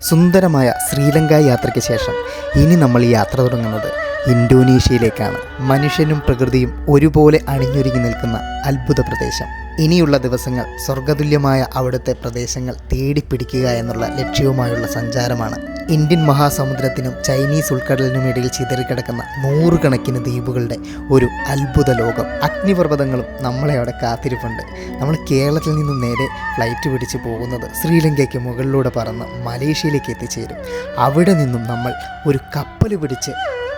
സുന്ദരമായ ശ്രീലങ്ക യാത്രയ്ക്ക് ശേഷം ഇനി നമ്മൾ യാത്ര തുടങ്ങുന്നത് ഇന്തോനേഷ്യയിലേക്കാണ്. മനുഷ്യനും പ്രകൃതിയും ഒരുപോലെ അണിഞ്ഞൊരുങ്ങി നിൽക്കുന്ന അത്ഭുത പ്രദേശം. ഇനിയുള്ള ദിവസങ്ങൾ സ്വർഗതുല്യമായ അവിടുത്തെ പ്രദേശങ്ങൾ തേടിപ്പിടിക്കുക എന്നുള്ള ലക്ഷ്യവുമായുള്ള സഞ്ചാരമാണ്. ഇന്ത്യൻ മഹാസമുദ്രത്തിനും ചൈനീസ് ഉൾക്കടലിനും ഇടയിൽ ചിതറിക്കിടക്കുന്ന നൂറുകണക്കിന് ദ്വീപുകളുടെ ഒരു അത്ഭുത ലോകം. അഗ്നിപർവ്വതങ്ങളും നമ്മളെ അവിടെ കാത്തിരിപ്പുണ്ട്. നമ്മൾ കേരളത്തിൽ നിന്നും നേരെ ഫ്ലൈറ്റ് പിടിച്ച് പോകുന്നത് ശ്രീലങ്കയ്ക്ക് മുകളിലൂടെ പറന്ന് മലേഷ്യയിലേക്ക് എത്തിച്ചേരും. അവിടെ നിന്നും നമ്മൾ ഒരു കപ്പൽ പിടിച്ച്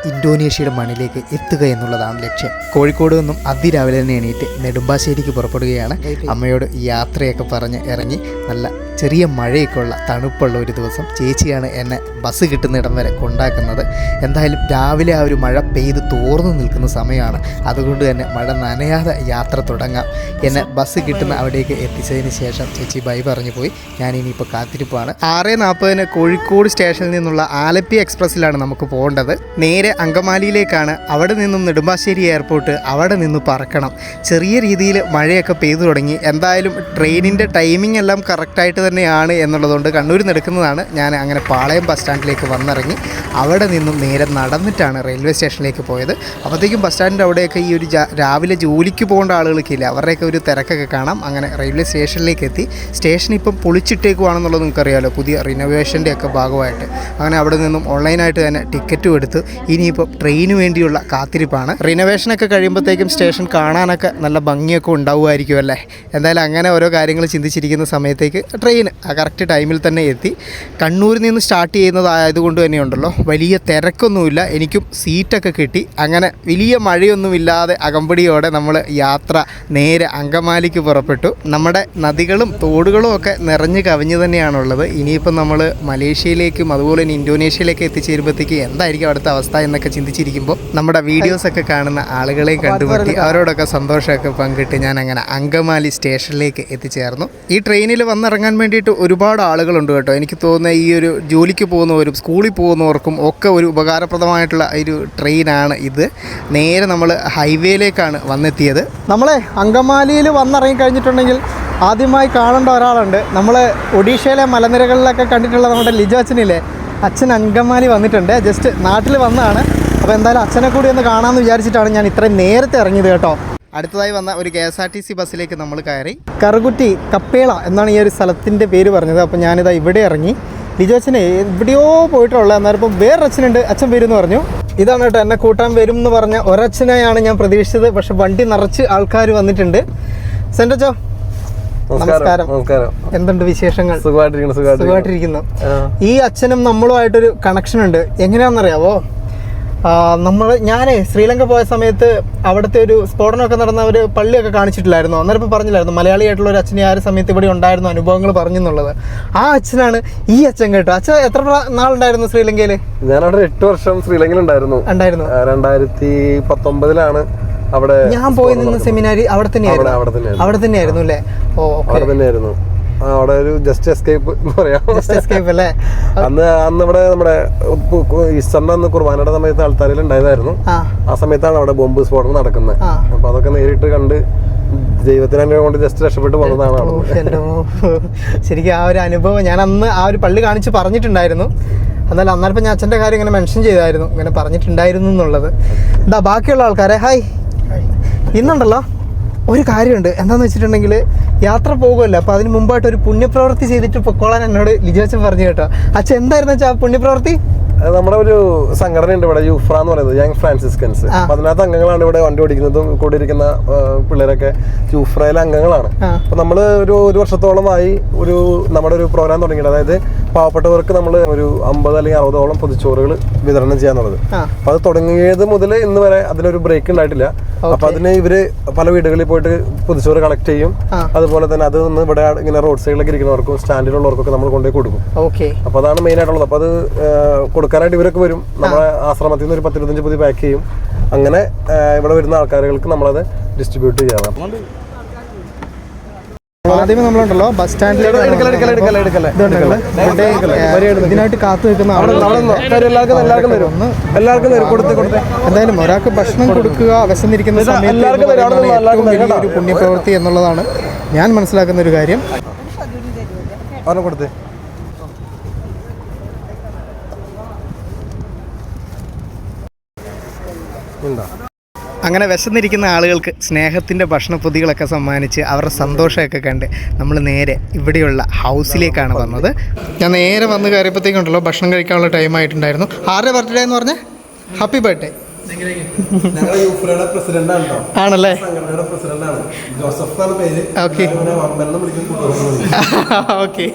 ഇന്തോനേഷ്യയുടെ മണ്ണിലേക്ക് എത്തുക എന്നുള്ളതാണ് ലക്ഷ്യം. കോഴിക്കോട് നിന്നും അതിരാവിലെ തന്നെ എണീറ്റ് നെടുമ്പാശ്ശേരിക്ക് പുറപ്പെടുകയാണ്. അമ്മയോട് യാത്രയൊക്കെ പറഞ്ഞ് ഇറങ്ങി നല്ല ചെറിയ മഴയൊക്കെ ഉള്ള തണുപ്പുള്ള ഒരു ദിവസം ചേച്ചിയാണ് എന്നെ ബസ് കിട്ടുന്നിടം വരെ കൊണ്ടാക്കുന്നത്. എന്തായാലും രാവിലെ ആ ഒരു മഴ പെയ്ത് തോർന്നു നിൽക്കുന്ന സമയമാണ്. അതുകൊണ്ട് തന്നെ മഴ നനയാതെ യാത്ര തുടങ്ങാം. എന്നെ ബസ് കിട്ടുന്ന അവിടേക്ക് എത്തിച്ചതിന് ശേഷം ചേച്ചി ബൈ പറഞ്ഞു പോയി. ഞാനിനിയിപ്പോൾ കാത്തിരിപ്പാണ്. 6:40 കോഴിക്കോട് സ്റ്റേഷനിൽ നിന്നുള്ള ആലപ്പി എക്സ്പ്രസ്സിലാണ് നമുക്ക് പോകേണ്ടത്. നേരെ അങ്കമാലിയിലേക്കാണ്. അവിടെ നിന്നും നെടുമ്പാശ്ശേരി എയർപോർട്ട്, അവിടെ നിന്ന് പറക്കണം. ചെറിയ രീതിയിൽ മഴയൊക്കെ പെയ്തു തുടങ്ങി. എന്തായാലും ട്രെയിനിൻ്റെ ടൈമിംഗ് എല്ലാം കറക്റ്റായിട്ട് തന്നെയാണ് എന്നുള്ളതുകൊണ്ട് കണ്ണൂരിൽ നിന്ന് എടുക്കുന്നതാണ്. ഞാൻ അങ്ങനെ പാളയം ബസ് സ്റ്റാൻഡിലേക്ക് വന്നിറങ്ങി. അവിടെ നിന്നും നേരെ നടന്നിട്ടാണ് റെയിൽവേ സ്റ്റേഷനിലേക്ക് പോയത്. അപ്പോഴത്തേക്കും ബസ് സ്റ്റാൻഡിൻ്റെ അവിടെയൊക്കെ ഈ ഒരു രാവിലെ ജോലിക്ക് പോകേണ്ട ആളുകൾക്കില്ല, അവരുടെയൊക്കെ ഒരു തിരക്കൊക്കെ കാണാം. അങ്ങനെ റെയിൽവേ സ്റ്റേഷനിലേക്ക് എത്തി. സ്റ്റേഷൻ ഇപ്പം പൊളിച്ചിട്ടേക്കുവാണെന്നുള്ളത് നിങ്ങൾക്കറിയാമല്ലോ, പുതിയ റിനോവേഷൻ്റെ ഒക്കെ ഭാഗമായിട്ട്. അങ്ങനെ അവിടെ നിന്നും ഓൺലൈനായിട്ട് തന്നെ ടിക്കറ്റും എടുത്ത് ഇനിയിപ്പോൾ ട്രെയിന് വേണ്ടിയുള്ള കാത്തിരിപ്പാണ്. റിനോവേഷനൊക്കെ കഴിയുമ്പോഴത്തേക്കും സ്റ്റേഷൻ കാണാനൊക്കെ നല്ല ഭംഗിയൊക്കെ ഉണ്ടാവുമായിരിക്കും അല്ലേ. എന്തായാലും അങ്ങനെ ഓരോ കാര്യങ്ങൾ ചിന്തിച്ചിരിക്കുന്ന സമയത്തേക്ക് ട്രെയിൻ ആ കറക്റ്റ് ടൈമിൽ തന്നെ എത്തി. കണ്ണൂരിൽ നിന്ന് സ്റ്റാർട്ട് ചെയ്യുന്നതായതുകൊണ്ട് തന്നെയുണ്ടല്ലോ വലിയ തിരക്കൊന്നുമില്ല. എനിക്കും സീറ്റൊക്കെ കിട്ടി. അങ്ങനെ വലിയ മഴയൊന്നുമില്ലാതെ അകമ്പടിയോടെ നമ്മൾ യാത്ര നേരെ അങ്കമാലിക്ക് പുറപ്പെട്ടു. നമ്മുടെ നദികളും തോടുകളും ഒക്കെ നിറഞ്ഞ് കവിഞ്ഞ് തന്നെയാണുള്ളത്. ഇനിയിപ്പം നമ്മൾ മലേഷ്യയിലേക്കും അതുപോലെ തന്നെ ഇന്തോനേഷ്യയിലേക്ക് എത്തിച്ചേരുമ്പോഴത്തേക്ക് എന്തായിരിക്കും അവിടുത്തെ അവസ്ഥ എന്നൊക്കെ ചിന്തിച്ചിരിക്കുമ്പോൾ നമ്മുടെ വീഡിയോസൊക്കെ കാണുന്ന ആളുകളെയും കണ്ടുമുട്ടി അവരോടൊക്കെ സന്തോഷമൊക്കെ പങ്കിട്ട് ഞാൻ അങ്ങനെ അങ്കമാലി സ്റ്റേഷനിലേക്ക് എത്തിച്ചേർന്നു. ഈ ട്രെയിനിൽ വന്നിറങ്ങാൻ വേണ്ടിയിട്ട് ഒരുപാട് ആളുകളുണ്ട് കേട്ടോ. എനിക്ക് തോന്നുന്ന ഈ ഒരു ജോലിക്ക് പോകുന്നവരും സ്കൂളിൽ പോകുന്നവർക്കും ഒക്കെ ഒരു ഉപകാരപ്രദമായിട്ടുള്ള ഒരു ട്രെയിനാണ് ഇത്. നേരെ നമ്മൾ ഹൈവേയിലേക്കാണ് വന്നെത്തിയത്. നമ്മൾ അങ്കമാലിയിൽ വന്നിറങ്ങി കഴിഞ്ഞിട്ടുണ്ടെങ്കിൽ ആദ്യമായി കാണേണ്ട ഒരാളുണ്ട്. നമ്മൾ ഒഡീഷയിലെ മലനിരകളിലൊക്കെ കണ്ടിട്ടുള്ള നമ്മുടെ ലിജോ അച്ഛനില്ലേ, അച്ഛൻ അങ്കമാലി വന്നിട്ടുണ്ട്. ജസ്റ്റ് നാട്ടിൽ വന്നതാണ്. അപ്പോൾ എന്തായാലും അച്ഛനെ കൂടി ഒന്ന് കാണാമെന്ന് വിചാരിച്ചിട്ടാണ് ഞാൻ ഇത്രയും നേരത്തെ ഇറങ്ങിയത് കേട്ടോ. അടുത്തതായി വന്ന ഒരു KSRTC ബസ്സിലേക്ക് നമ്മൾ കയറി. കറുകുറ്റി കപ്പേള എന്നാണ് ഈ ഒരു സ്ഥലത്തിൻ്റെ പേര് പറഞ്ഞത്. അപ്പോൾ ഞാനിതാ ഇവിടെ ഇറങ്ങി. ലിജോ അച്ഛനെ എവിടെയോ പോയിട്ടുള്ള, അന്നേരം ഇപ്പം വേറൊരു അച്ഛനുണ്ട്, അച്ഛൻ വരും എന്ന് പറഞ്ഞു. ഇതാണ് കേട്ടോ എന്നെ കൂട്ടാൻ വരും എന്ന് പറഞ്ഞ ഒരച്ഛനെയാണ് ഞാൻ പ്രതീക്ഷിച്ചത്. പക്ഷെ വണ്ടി നിറച്ച് ആൾക്കാർ വന്നിട്ടുണ്ട്. സെൻറ്റച്ചോ നമസ്കാരം. എന്തുണ്ട് വിശേഷങ്ങൾ? സുഖമായിട്ടിരിക്കുന്നു. ഈ അച്ഛനും നമ്മളുമായിട്ടൊരു കണക്ഷൻ ഉണ്ട്. എങ്ങനെയാണെന്നറിയാവോ, ഞാൻ ശ്രീലങ്ക പോയ സമയത്ത് അവിടുത്തെ ഒരു സ്ഫോടനമൊക്കെ നടന്ന ഒരു പള്ളിയൊക്കെ കാണിച്ചിട്ടില്ലായിരുന്നു. അന്നേരം ഇപ്പോൾ പറഞ്ഞില്ലായിരുന്നു മലയാളിയായിട്ടുള്ള ഒരു അച്ഛനെ ആ ഒരു സമയത്ത് ഇവിടെ ഉണ്ടായിരുന്നു, അനുഭവങ്ങൾ പറഞ്ഞെന്നുള്ളത്. ആ അച്ഛനാണ് ഈ അച്ഛൻ കേട്ടോ. അച്ഛൻ എത്ര നാളുണ്ടായിരുന്നു ശ്രീലങ്കയിൽ? ഞാനവിടെ 8 വർഷം ശ്രീലങ്കയിൽ ഉണ്ടായിരുന്നു. 2019 അവിടെ ഞാൻ പോയി നിന്ന് സെമിനാരി അവിടെ തന്നെയായിരുന്നു അല്ലേ? അവിടെ തന്നെയായിരുന്നു. അവിടെ ഒരു ജസ്റ്റ് എസ്കേപ്പ് പറയാം. അല്ലേ? അന്ന് ഇവിടെ നമ്മുടെ ഈസ്റ്ററിന്റെ കുർബാനയുടെ സമയത്ത് ആൾക്കാരിൽ ഉണ്ടായതായിരുന്നു. ആ സമയത്താണ് അവിടെ ബോംബ് സ്ഫോടനം നടക്കുന്നത്. അപ്പൊ അതൊക്കെ നേരിട്ട് കണ്ട് ദൈവത്തിന് കൊണ്ട് ജസ്റ്റ് രക്ഷപ്പെട്ട് പോകുന്നതാണ്. ശരിക്കും ആ ഒരു അനുഭവം ഞാൻ അന്ന് ആ ഒരു പള്ളി കാണിച്ച് പറഞ്ഞിട്ടുണ്ടായിരുന്നു. എന്നാലും അന്നേരം ഞാൻ അച്ഛൻ്റെ കാര്യം ഇങ്ങനെ മെൻഷൻ ചെയ്തായിരുന്നു, ഇങ്ങനെ പറഞ്ഞിട്ടുണ്ടായിരുന്നു എന്നുള്ളത്. എന്താ ബാക്കിയുള്ള ആൾക്കാരെ ഹായ്. ഇന്നുണ്ടല്ലോ ഒരു കാര്യമുണ്ട്. എന്താണെന്ന് വെച്ചിട്ടുണ്ടെങ്കിൽ യാത്ര പോകുമല്ലോ, അപ്പോൾ അതിന് മുമ്പായിട്ട് ഒരു പുണ്യപ്രവൃത്തി ചെയ്തിട്ട് പൊക്കോളാൻ എന്നോട് ലിജോ അച്ഛൻ പറഞ്ഞു കേട്ടോ. അച്ഛൻ എന്തായിരുന്നു വെച്ചാൽ ആ പുണ്യപ്രവൃത്തി? നമ്മുടെ ഒരു സംഘടനയുണ്ട് ഇവിടെ, യുഫ്ര എന്ന് പറയുന്നത്, യങ് ഫ്രാൻസിസ്കൻസ്. അതിനകത്ത് അംഗങ്ങളാണ് ഇവിടെ വണ്ടി ഓടിക്കുന്നതും കൂടെ ഇരിക്കുന്ന പിള്ളേരൊക്കെ യുഫ്രയിലെ അംഗങ്ങളാണ്. അപ്പൊ നമ്മൾ ഒരു വർഷത്തോളമായി നമ്മുടെ ഒരു പ്രോഗ്രാം തുടങ്ങിയിട്ട്, അതായത് പാവപ്പെട്ടവർക്ക് നമ്മൾ ഒരു 50 അല്ലെങ്കിൽ 60ഓളം പൊതിച്ചോറുകൾ വിതരണം ചെയ്യാന്നുള്ളത്. അപ്പൊ അത് തുടങ്ങിയത് മുതൽ ഇന്ന് വരെ അതിനൊരു ബ്രേക്ക് ഉണ്ടായിട്ടില്ല. അപ്പൊ അതിന് ഇവര് പല വീടുകളിൽ പോയിട്ട് പൊതിച്ചോറ് കളക്ട് ചെയ്യും. അതുപോലെ തന്നെ അത് നിന്ന് ഇവിടെ ഇങ്ങനെ റോഡ് സൈഡിലൊക്കെ ഇരിക്കുന്നവർക്കും സ്റ്റാൻഡിലുള്ളവർക്കൊക്കെ നമ്മൾ കൊണ്ടുപോയി കൊടുക്കും. അപ്പൊ അതാണ് മെയിൻ ആയിട്ടുള്ളത്. അപ്പൊ അത് കൊടുക്കാനായിട്ട് ഇവരൊക്കെ വരും. നമ്മുടെ ആശ്രമത്തിൽ നിന്ന് ഒരു 10-25 പൊതി പാക്ക് ചെയ്യും. അങ്ങനെ ഇവിടെ വരുന്ന ആൾക്കാരുകൾക്ക് നമ്മളത് ഡിസ്ട്രിബ്യൂട്ട് ചെയ്യാം. ആദ്യമേ നമ്മളുണ്ടല്ലോ ബസ് സ്റ്റാൻഡിലേക്ക് ഇതിനായിട്ട് കാത്തു നിൽക്കുന്ന എന്തായാലും ഒരാൾക്ക് ഭക്ഷണം കൊടുക്കുക, വിശന്നിരിക്കുന്ന സമയത്ത് ഏറ്റവും വലിയൊരു പുണ്യപ്രവൃത്തി എന്നുള്ളതാണ് ഞാൻ മനസ്സിലാക്കുന്ന ഒരു കാര്യം. ഉണ്ടോ? അങ്ങനെ വിശന്നിരിക്കുന്ന ആളുകൾക്ക് സ്നേഹത്തിൻ്റെ ഭക്ഷണപ്പൊതികളൊക്കെ സമ്മാനിച്ച് അവരുടെ സന്തോഷമൊക്കെ കണ്ട് നമ്മൾ നേരെ ഇവിടെയുള്ള ഹൗസിലേക്കാണ് വന്നത്. ഞാൻ നേരെ വന്ന് കയറിയപ്പോഴത്തേക്കുണ്ടല്ലോ ഭക്ഷണം കഴിക്കാനുള്ള ടൈം ആയിട്ടുണ്ടായിരുന്നു. ആരുടെ ബർത്ത്ഡേ എന്ന് പറഞ്ഞാൽ ഹാപ്പി ബർത്ത്ഡേ. ആണല്ലേ? ഓക്കെ.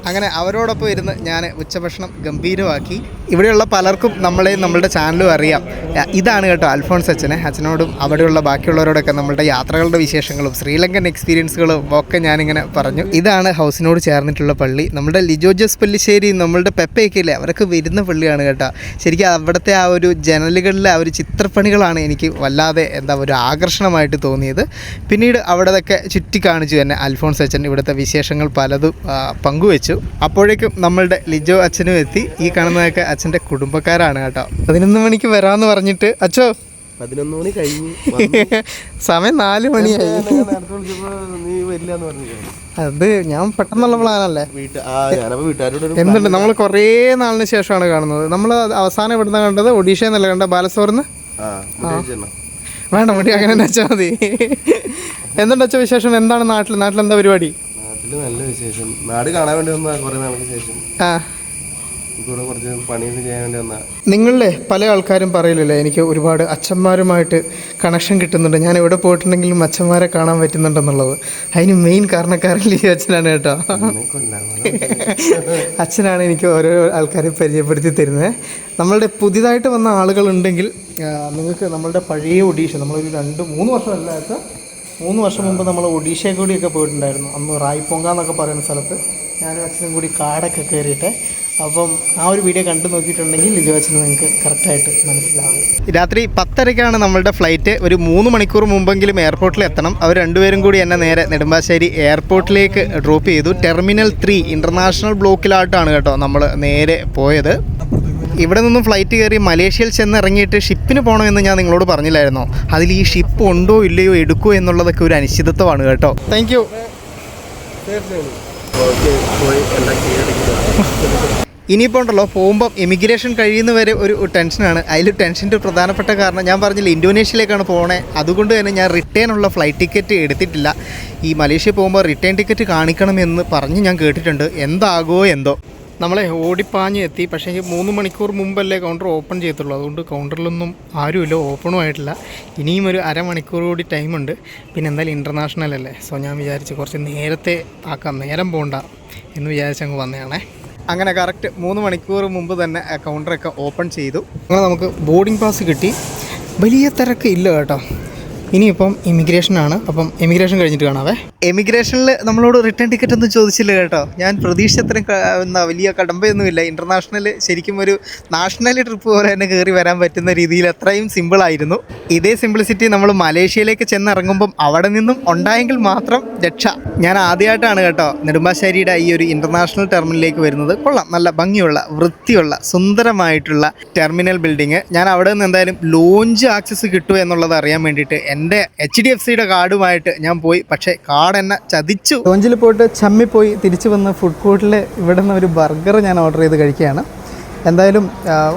അങ്ങനെ അവരോടൊപ്പം ഇരുന്ന് ഞാൻ ഉച്ചഭക്ഷണം ഗംഭീരമാക്കി. ഇവിടെയുള്ള പലർക്കും നമ്മളെയും നമ്മളുടെ ചാനലും അറിയാം. ഇതാണ് കേട്ടോ അൽഫോൺസ് അച്ഛനോടും അവിടെയുള്ള ബാക്കിയുള്ളവരോടൊക്കെ നമ്മളുടെ യാത്രകളുടെ വിശേഷങ്ങളും ശ്രീലങ്കൻ എക്സ്പീരിയൻസുകളും ഒക്കെ ഞാനിങ്ങനെ പറഞ്ഞു. ഇതാണ് ഹൗസിനോട് ചേർന്നിട്ടുള്ള പള്ളി. നമ്മുടെ ലിജോ ജോസ് പല്ലിശ്ശേരി, നമ്മളുടെ പെപ്പയൊക്കെ ഇല്ലേ, അവരൊക്കെ വരുന്ന പള്ളിയാണ് കേട്ടോ. ശരിക്കും അവിടുത്തെ ആ ഒരു ജനലുകളിലെ ആ ഒരു ചിത്രപ്പണികളാണ് എനിക്ക് വല്ലാതെ ഒരു ആകർഷണമായിട്ട് തോന്നിയത്. പിന്നീട് അവിടെയൊക്കെ ചുറ്റി കാണിച്ചു തന്നെ അൽഫോൺസ് അച്ഛൻ ഇവിടുത്തെ വിശേഷങ്ങൾ പലതും പങ്കുവെച്ചു. അപ്പോഴേക്കും നമ്മളുടെ ലിജോ അച്ഛനും എത്തി. ഈ കാണുന്നതൊക്കെ അച്ഛൻ്റെ കുടുംബക്കാരാണ് കേട്ടോ. 11 മണിക്ക് വരാമെന്ന് പറഞ്ഞിട്ട് അച്ഛോ 11 മണി കഴിഞ്ഞു, സമയം 4 മണിയായി. അത് ഞാൻ പെട്ടെന്നുള്ള പ്ലാനല്ലേ. എന്തുണ്ട്, നമ്മൾ കുറേ നാളിന് ശേഷമാണ് കാണുന്നത്. നമ്മൾ അവസാനം ഇവിടുന്ന് കണ്ടത് ഒഡീഷയിൽ നിന്നല്ല കണ്ട, ബാലസോറിന്ന്. വേണ്ട മുടി അങ്ങനെ തന്നെ വെച്ചാൽ മതി. എന്തുണ്ട് അച്ഛൻ വിശേഷം? എന്താണ് നാട്ടിലെന്താ പരിപാടി? നല്ല വിശേഷം. നാട് കാണാൻ വേണ്ടി വന്ന കുറേ നാൾക്ക് ശേഷം ഇവിടെ കുറച്ച് പണിയൊക്കെ ചെയ്യാൻ വേണ്ടി വന്ന. നിങ്ങളിലെ പല ആൾക്കാരും പറയില്ലല്ലേ, എനിക്ക് ഒരുപാട് അച്ഛന്മാരുമായിട്ട് കണക്ഷൻ കിട്ടുന്നുണ്ട്, ഞാൻ എവിടെ പോയിട്ടുണ്ടെങ്കിലും അച്ഛന്മാരെ കാണാൻ പറ്റുന്നുണ്ടെന്നുള്ളത്. അതിന് മെയിൻ കാരണക്കാരൻ ലിജോ അച്ഛനാണ് കേട്ടോ. അച്ഛനാണ് എനിക്ക് ഓരോ ആൾക്കാരെ പരിചയപ്പെടുത്തി തരുന്നത്. നമ്മളുടെ പുതിയതായിട്ട് വന്ന ആളുകളുണ്ടെങ്കിൽ നിങ്ങൾക്ക് നമ്മളുടെ പഴയ ഒഡീഷ, നമ്മളൊരു 2-3 വർഷമല്ല, 3 വർഷം മുമ്പ് നമ്മൾ ഒഡീഷയെ കൂടിയൊക്കെ പോയിട്ടുണ്ടായിരുന്നു. അന്ന് റായ്പൊങ്ക എന്നൊക്കെ പറയുന്ന സ്ഥലത്ത് ഞാനും അച്ഛനും കൂടി കാടൊക്കെ കയറിയിട്ട്. അപ്പം ആ ഒരു വീഡിയോ കണ്ടു നോക്കിയിട്ടുണ്ടെങ്കിൽ ലിജോ അച്ഛന് നിങ്ങൾക്ക് കറക്റ്റായിട്ട് മനസ്സിലാവും. രാത്രി 10:30 നമ്മളുടെ ഫ്ലൈറ്റ്. ഒരു 3 മണിക്കൂർ മുമ്പെങ്കിലും എയർപോർട്ടിൽ എത്തണം. അവർ രണ്ടുപേരും കൂടി എന്നെ നേരെ നെടുമ്പാശ്ശേരി എയർപോർട്ടിലേക്ക് ഡ്രോപ്പ് ചെയ്തു. ടെർമിനൽ 3 ഇൻ്റർനാഷണൽ ബ്ലോക്കിലായിട്ടാണ് കേട്ടോ നമ്മൾ നേരെ പോയത്. ഇവിടെ നിന്നും ഫ്ലൈറ്റ് കയറി മലേഷ്യയിൽ ചെന്നിറങ്ങിയിട്ട് ഷിപ്പിന് പോകണമെന്ന് ഞാൻ നിങ്ങളോട് പറഞ്ഞില്ലായിരുന്നോ? അതിൽ ഈ ഷിപ്പ് ഉണ്ടോ ഇല്ലയോ എടുക്കുമോ എന്നുള്ളതൊക്കെ ഒരു അനിശ്ചിതത്വമാണ് കേട്ടോ. Thank you. ഇനിയിപ്പോൾ ഉണ്ടല്ലോ പോകുമ്പം എമിഗ്രേഷൻ കഴിയുന്നവരെ ഒരു ടെൻഷനാണ്. അതിൽ ടെൻഷൻ്റെ പ്രധാനപ്പെട്ട കാരണം ഞാൻ പറഞ്ഞില്ല, ഇന്തോനേഷ്യയിലേക്കാണ് പോകണേ. അതുകൊണ്ട് തന്നെ ഞാൻ റിട്ടേൺ ഉള്ള ഫ്ലൈറ്റ് ടിക്കറ്റ് എടുത്തിട്ടില്ല. ഈ മലേഷ്യ പോകുമ്പോൾ റിട്ടേൺ ടിക്കറ്റ് കാണിക്കണമെന്ന് പറഞ്ഞ് ഞാൻ കേട്ടിട്ടുണ്ട്. എന്താകോ എന്തോ. നമ്മളെ ഓടിപ്പാഞ്ഞ് എത്തി. പക്ഷേ 3 മണിക്കൂർ മുമ്പല്ലേ കൗണ്ടർ ഓപ്പൺ ചെയ്തിട്ടുള്ളൂ. അതുകൊണ്ട് കൗണ്ടറിലൊന്നും ആരുമില്ല, ഓപ്പണും ആയിട്ടില്ല. ഇനിയും ഒരു അരമണിക്കൂർ കൂടി ടൈമുണ്ട്. പിന്നെ എന്തായാലും ഇൻ്റർനാഷണൽ അല്ലേ, സോ ഞാൻ വിചാരിച്ച് കുറച്ച് നേരത്തെ ആക്കാം, നേരം പോകണ്ട എന്ന് വിചാരിച്ചങ്ങ് വന്നതാണേ. അങ്ങനെ കറക്റ്റ് 3 മണിക്കൂർ മുമ്പ് തന്നെ കൗണ്ടറൊക്കെ ഓപ്പൺ ചെയ്തു. അങ്ങനെ നമുക്ക് ബോർഡിംഗ് പാസ് കിട്ടി. വലിയ തിരക്ക് ഇല്ല കേട്ടോ. ഇനിയിപ്പം ഇമിഗ്രേഷനാണ്. അപ്പം ഇമിഗ്രേഷൻ കഴിഞ്ഞിട്ട് കാണാവേ. എമിഗ്രേഷനിൽ നമ്മളോട് റിട്ടേൺ ടിക്കറ്റ് ഒന്നും ചോദിച്ചില്ല കേട്ടോ. ഞാൻ പ്രതീക്ഷിച്ചത്രയും വലിയ കടമ്പയൊന്നുമില്ല. ഇൻ്റർനാഷണൽ ശരിക്കും ഒരു നാഷണൽ ട്രിപ്പ് പോലെ തന്നെ കയറി വരാൻ പറ്റുന്ന രീതിയിൽ അത്രയും സിമ്പിളായിരുന്നു. ഇതേ സിംപ്ലിസിറ്റി നമ്മൾ മലേഷ്യയിലേക്ക് ചെന്നിറങ്ങുമ്പം അവിടെ നിന്നും ഉണ്ടായെങ്കിൽ മാത്രം രക്ഷ. ഞാൻ ആദ്യമായിട്ടാണ് കേട്ടോ നെടുമ്പാശ്ശേരിയുടെ ഈ ഒരു ഇൻ്റർനാഷണൽ ടെർമിനലിലേക്ക് വരുന്നത്. കൊള്ളാം, നല്ല ഭംഗിയുള്ള വൃത്തിയുള്ള സുന്ദരമായിട്ടുള്ള ടെർമിനൽ ബിൽഡിങ്. ഞാൻ അവിടെ നിന്ന് എന്തായാലും ലോഞ്ച് ആക്സസ് കിട്ടുമോ എന്നുള്ളത് അറിയാൻ വേണ്ടിയിട്ട് എൻ്റെ HDFCയുടെ കാർഡുമായിട്ട് ഞാൻ പോയി. പക്ഷേ കാർഡ് എന്നെ ചതിച്ചു. ലോഞ്ചിൽ പോയിട്ട് ചമ്മിപ്പോയി തിരിച്ചു വന്ന് ഫുഡ് കോർട്ടിൽ ഇവിടെ നിന്ന് ഒരു ബർഗർ ഞാൻ ഓർഡർ ചെയ്ത് കഴിക്കുകയാണ്. എന്തായാലും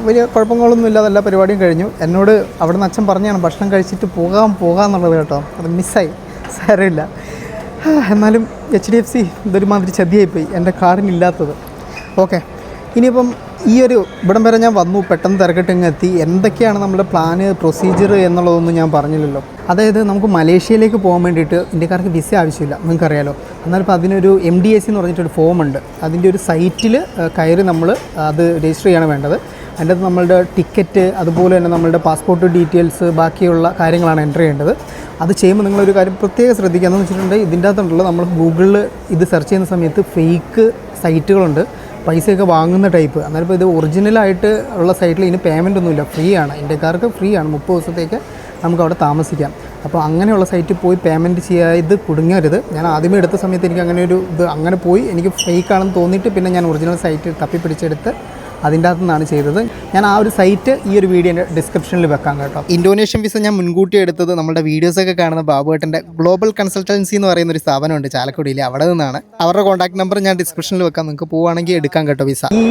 വലിയ കുഴപ്പങ്ങളൊന്നും ഇല്ലാതെ എല്ലാ പരിപാടിയും കഴിഞ്ഞു. എന്നോട് അവിടെ നിന്ന് അച്ഛൻ പറഞ്ഞാണ് ഭക്ഷണം കഴിച്ചിട്ട് പോകാമെന്നുള്ളത് കേട്ടോ. അത് മിസ്സായി, സാരമില്ല. എന്നാലും HDFC ഇതൊരുമാതിരി ചതിയായിപ്പോയി, എൻ്റെ കാർഡിനില്ലാത്തത്. ഓക്കെ, ഇനിയിപ്പം ഈ ഒരു ഇവിടം വരെ ഞാൻ വന്നു, പെട്ടെന്ന് തിരക്കിട്ടിങ്ങ് എത്തി. എന്തൊക്കെയാണ് നമ്മുടെ പ്ലാന്, പ്രൊസീജിയർ എന്നുള്ളതൊന്നും ഞാൻ പറഞ്ഞില്ലല്ലോ. അതായത് നമുക്ക് മലേഷ്യയിലേക്ക് പോകാൻ വേണ്ടിയിട്ട് ഇന്ത്യക്കാർക്ക് വിസ ആവശ്യമില്ല, നിങ്ങൾക്കറിയാലോ. എന്നാലിപ്പോൾ അതിനൊരു MDAC എന്ന് പറഞ്ഞിട്ടൊരു ഫോമുണ്ട്. അതിൻ്റെ ഒരു സൈറ്റിൽ കയറി നമ്മൾ അത് രജിസ്റ്റർ ചെയ്യാണ് വേണ്ടത്. അതിൻ്റെ അത് നമ്മളുടെ ടിക്കറ്റ്, അതുപോലെ തന്നെ നമ്മളുടെ പാസ്പോർട്ട് ഡീറ്റെയിൽസ്, ബാക്കിയുള്ള കാര്യങ്ങളാണ് എൻ്റർ ചെയ്യേണ്ടത്. അത് ചെയ്യുമ്പോൾ നിങ്ങളൊരു കാര്യം പ്രത്യേകം ശ്രദ്ധിക്കുക. എന്ന് വെച്ചിട്ടുണ്ടെങ്കിൽ ഇതിൻ്റെ അകത്തുണ്ടല്ലോ, നമ്മൾ ഗൂഗിളിൽ ഇത് സെർച്ച് ചെയ്യുന്ന സമയത്ത് ഫേക്ക് സൈറ്റുകളുണ്ട്, പൈസയൊക്കെ വാങ്ങുന്ന ടൈപ്പ്. എന്നാലും ഇപ്പോൾ ഇത് ഒറിജിനലായിട്ട് ഉള്ള സൈറ്റിൽ ഇതിന് പേയ്മെൻ്റ് ഒന്നുമില്ല, ഫ്രീ ആണ്. ഇന്ത്യക്കാർക്ക് ഫ്രീ ആണ്, 30 ദിവസത്തേക്ക് നമുക്ക് അവിടെ താമസിക്കാം. അപ്പോൾ അങ്ങനെയുള്ള സൈറ്റിൽ പോയി പേയ്മെൻറ്റ് ചെയ്ത് കുടുങ്ങരുത്. ഞാൻ ആദ്യമേ എടുത്ത സമയത്ത് എനിക്ക് അങ്ങനെ ഒരു അങ്ങനെ പോയി എനിക്ക് ഫേക്കാണെന്ന് തോന്നിയിട്ട് പിന്നെ ഞാൻ ഒറിജിനൽ സൈറ്റ് തപ്പിപ്പിടിച്ചെടുത്ത് അതിൻ്റെ അകത്തു നിന്നാണ് ചെയ്തത്. ഞാൻ ആ ഒരു സൈറ്റ് ഈ ഒരു വീഡിയോൻ്റെ ഡിസ്ക്രിപ്ഷനിൽ വെക്കാം കേട്ടോ. ഇന്തോനേഷ്യൻ വിസ ഞാൻ മുൻകൂട്ടി എടുത്തത് നമ്മുടെ വീഡിയോസൊക്കെ കാണുന്ന ബാബുവേട്ടൻ്റെ ഗ്ലോബൽ കൺസൾട്ടൻസി എന്ന് പറയുന്ന ഒരു സ്ഥാപനമുണ്ട് ചാലക്കുടിയിൽ, അവിടെ നിന്നാണ്. അവരുടെ കോൺടാക്ട് നമ്പർ ഞാൻ ഡിസ്ക്രിപ്ഷനിൽ വെക്കാം, നിങ്ങൾക്ക് പോവുകയാണെങ്കിൽ എടുക്കാം കേട്ടോ വിസ. ഈ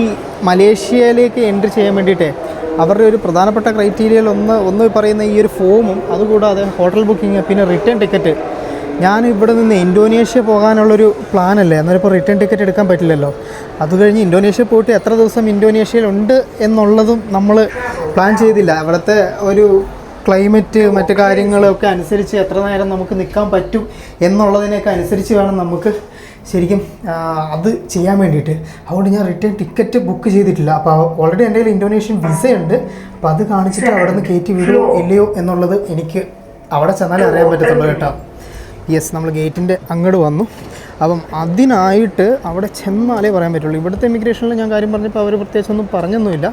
മലേഷ്യയിലേക്ക് എൻട്രി ചെയ്യാൻ വേണ്ടിയിട്ട് അവരുടെ ഒരു പ്രധാനപ്പെട്ട ക്രൈറ്റീരിയയിൽ ഒന്ന് പറയുന്ന ഈ ഒരു ഫോമും, അതുകൂടാതെ ഹോട്ടൽ ബുക്കിംഗ്, പിന്നെ റിട്ടേൺ ടിക്കറ്റ്. ഞാൻ ഇവിടെ നിന്ന് ഇന്തോനേഷ്യ പോകാനുള്ളൊരു പ്ലാനല്ലേ, അന്നേരം ഇപ്പോൾ റിട്ടേൺ ടിക്കറ്റ് എടുക്കാൻ പറ്റില്ലല്ലോ. അത് കഴിഞ്ഞ് ഇന്തോനേഷ്യ പോയിട്ട് എത്ര ദിവസം ഇന്തോനേഷ്യയിലുണ്ട് എന്നുള്ളതും നമ്മൾ പ്ലാൻ ചെയ്തില്ല. അവിടുത്തെ ഒരു ക്ലൈമറ്റ് മറ്റു കാര്യങ്ങളൊക്കെ അനുസരിച്ച് എത്ര നേരം നമുക്ക് നിൽക്കാൻ പറ്റും എന്നുള്ളതിനൊക്കെ അനുസരിച്ച് വേണം നമുക്ക് ശരിക്കും അത് ചെയ്യാൻ വേണ്ടിയിട്ട്. അതുകൊണ്ട് ഞാൻ റിട്ടേൺ ടിക്കറ്റ് ബുക്ക് ചെയ്തിട്ടില്ല. അപ്പോൾ ഓൾറെഡി എൻ്റെ കയ്യിൽ ഇന്തോനേഷ്യൻ വിസയുണ്ട്. അപ്പോൾ അത് കാണിച്ചിട്ട് അവിടെ നിന്ന് കയറ്റി വിടുമോ ഇല്ലയോ എന്നുള്ളത് എനിക്ക് അവിടെ ചെന്നാലേ അറിയാൻ പറ്റത്തുള്ളൂ കേട്ടോ. യെസ്, നമ്മൾ ഗേറ്റിൻ്റെ അങ്ങോട്ട് വന്നു. അപ്പം അതിനായിട്ട് അവിടെ ചെന്നാലേ പറയാൻ പറ്റുള്ളൂ. ഇവിടുത്തെ ഇമിഗ്രേഷനിൽ ഞാൻ കാര്യം പറഞ്ഞപ്പോൾ അവർ പ്രത്യേകിച്ചൊന്നും പറഞ്ഞൊന്നുമില്ല.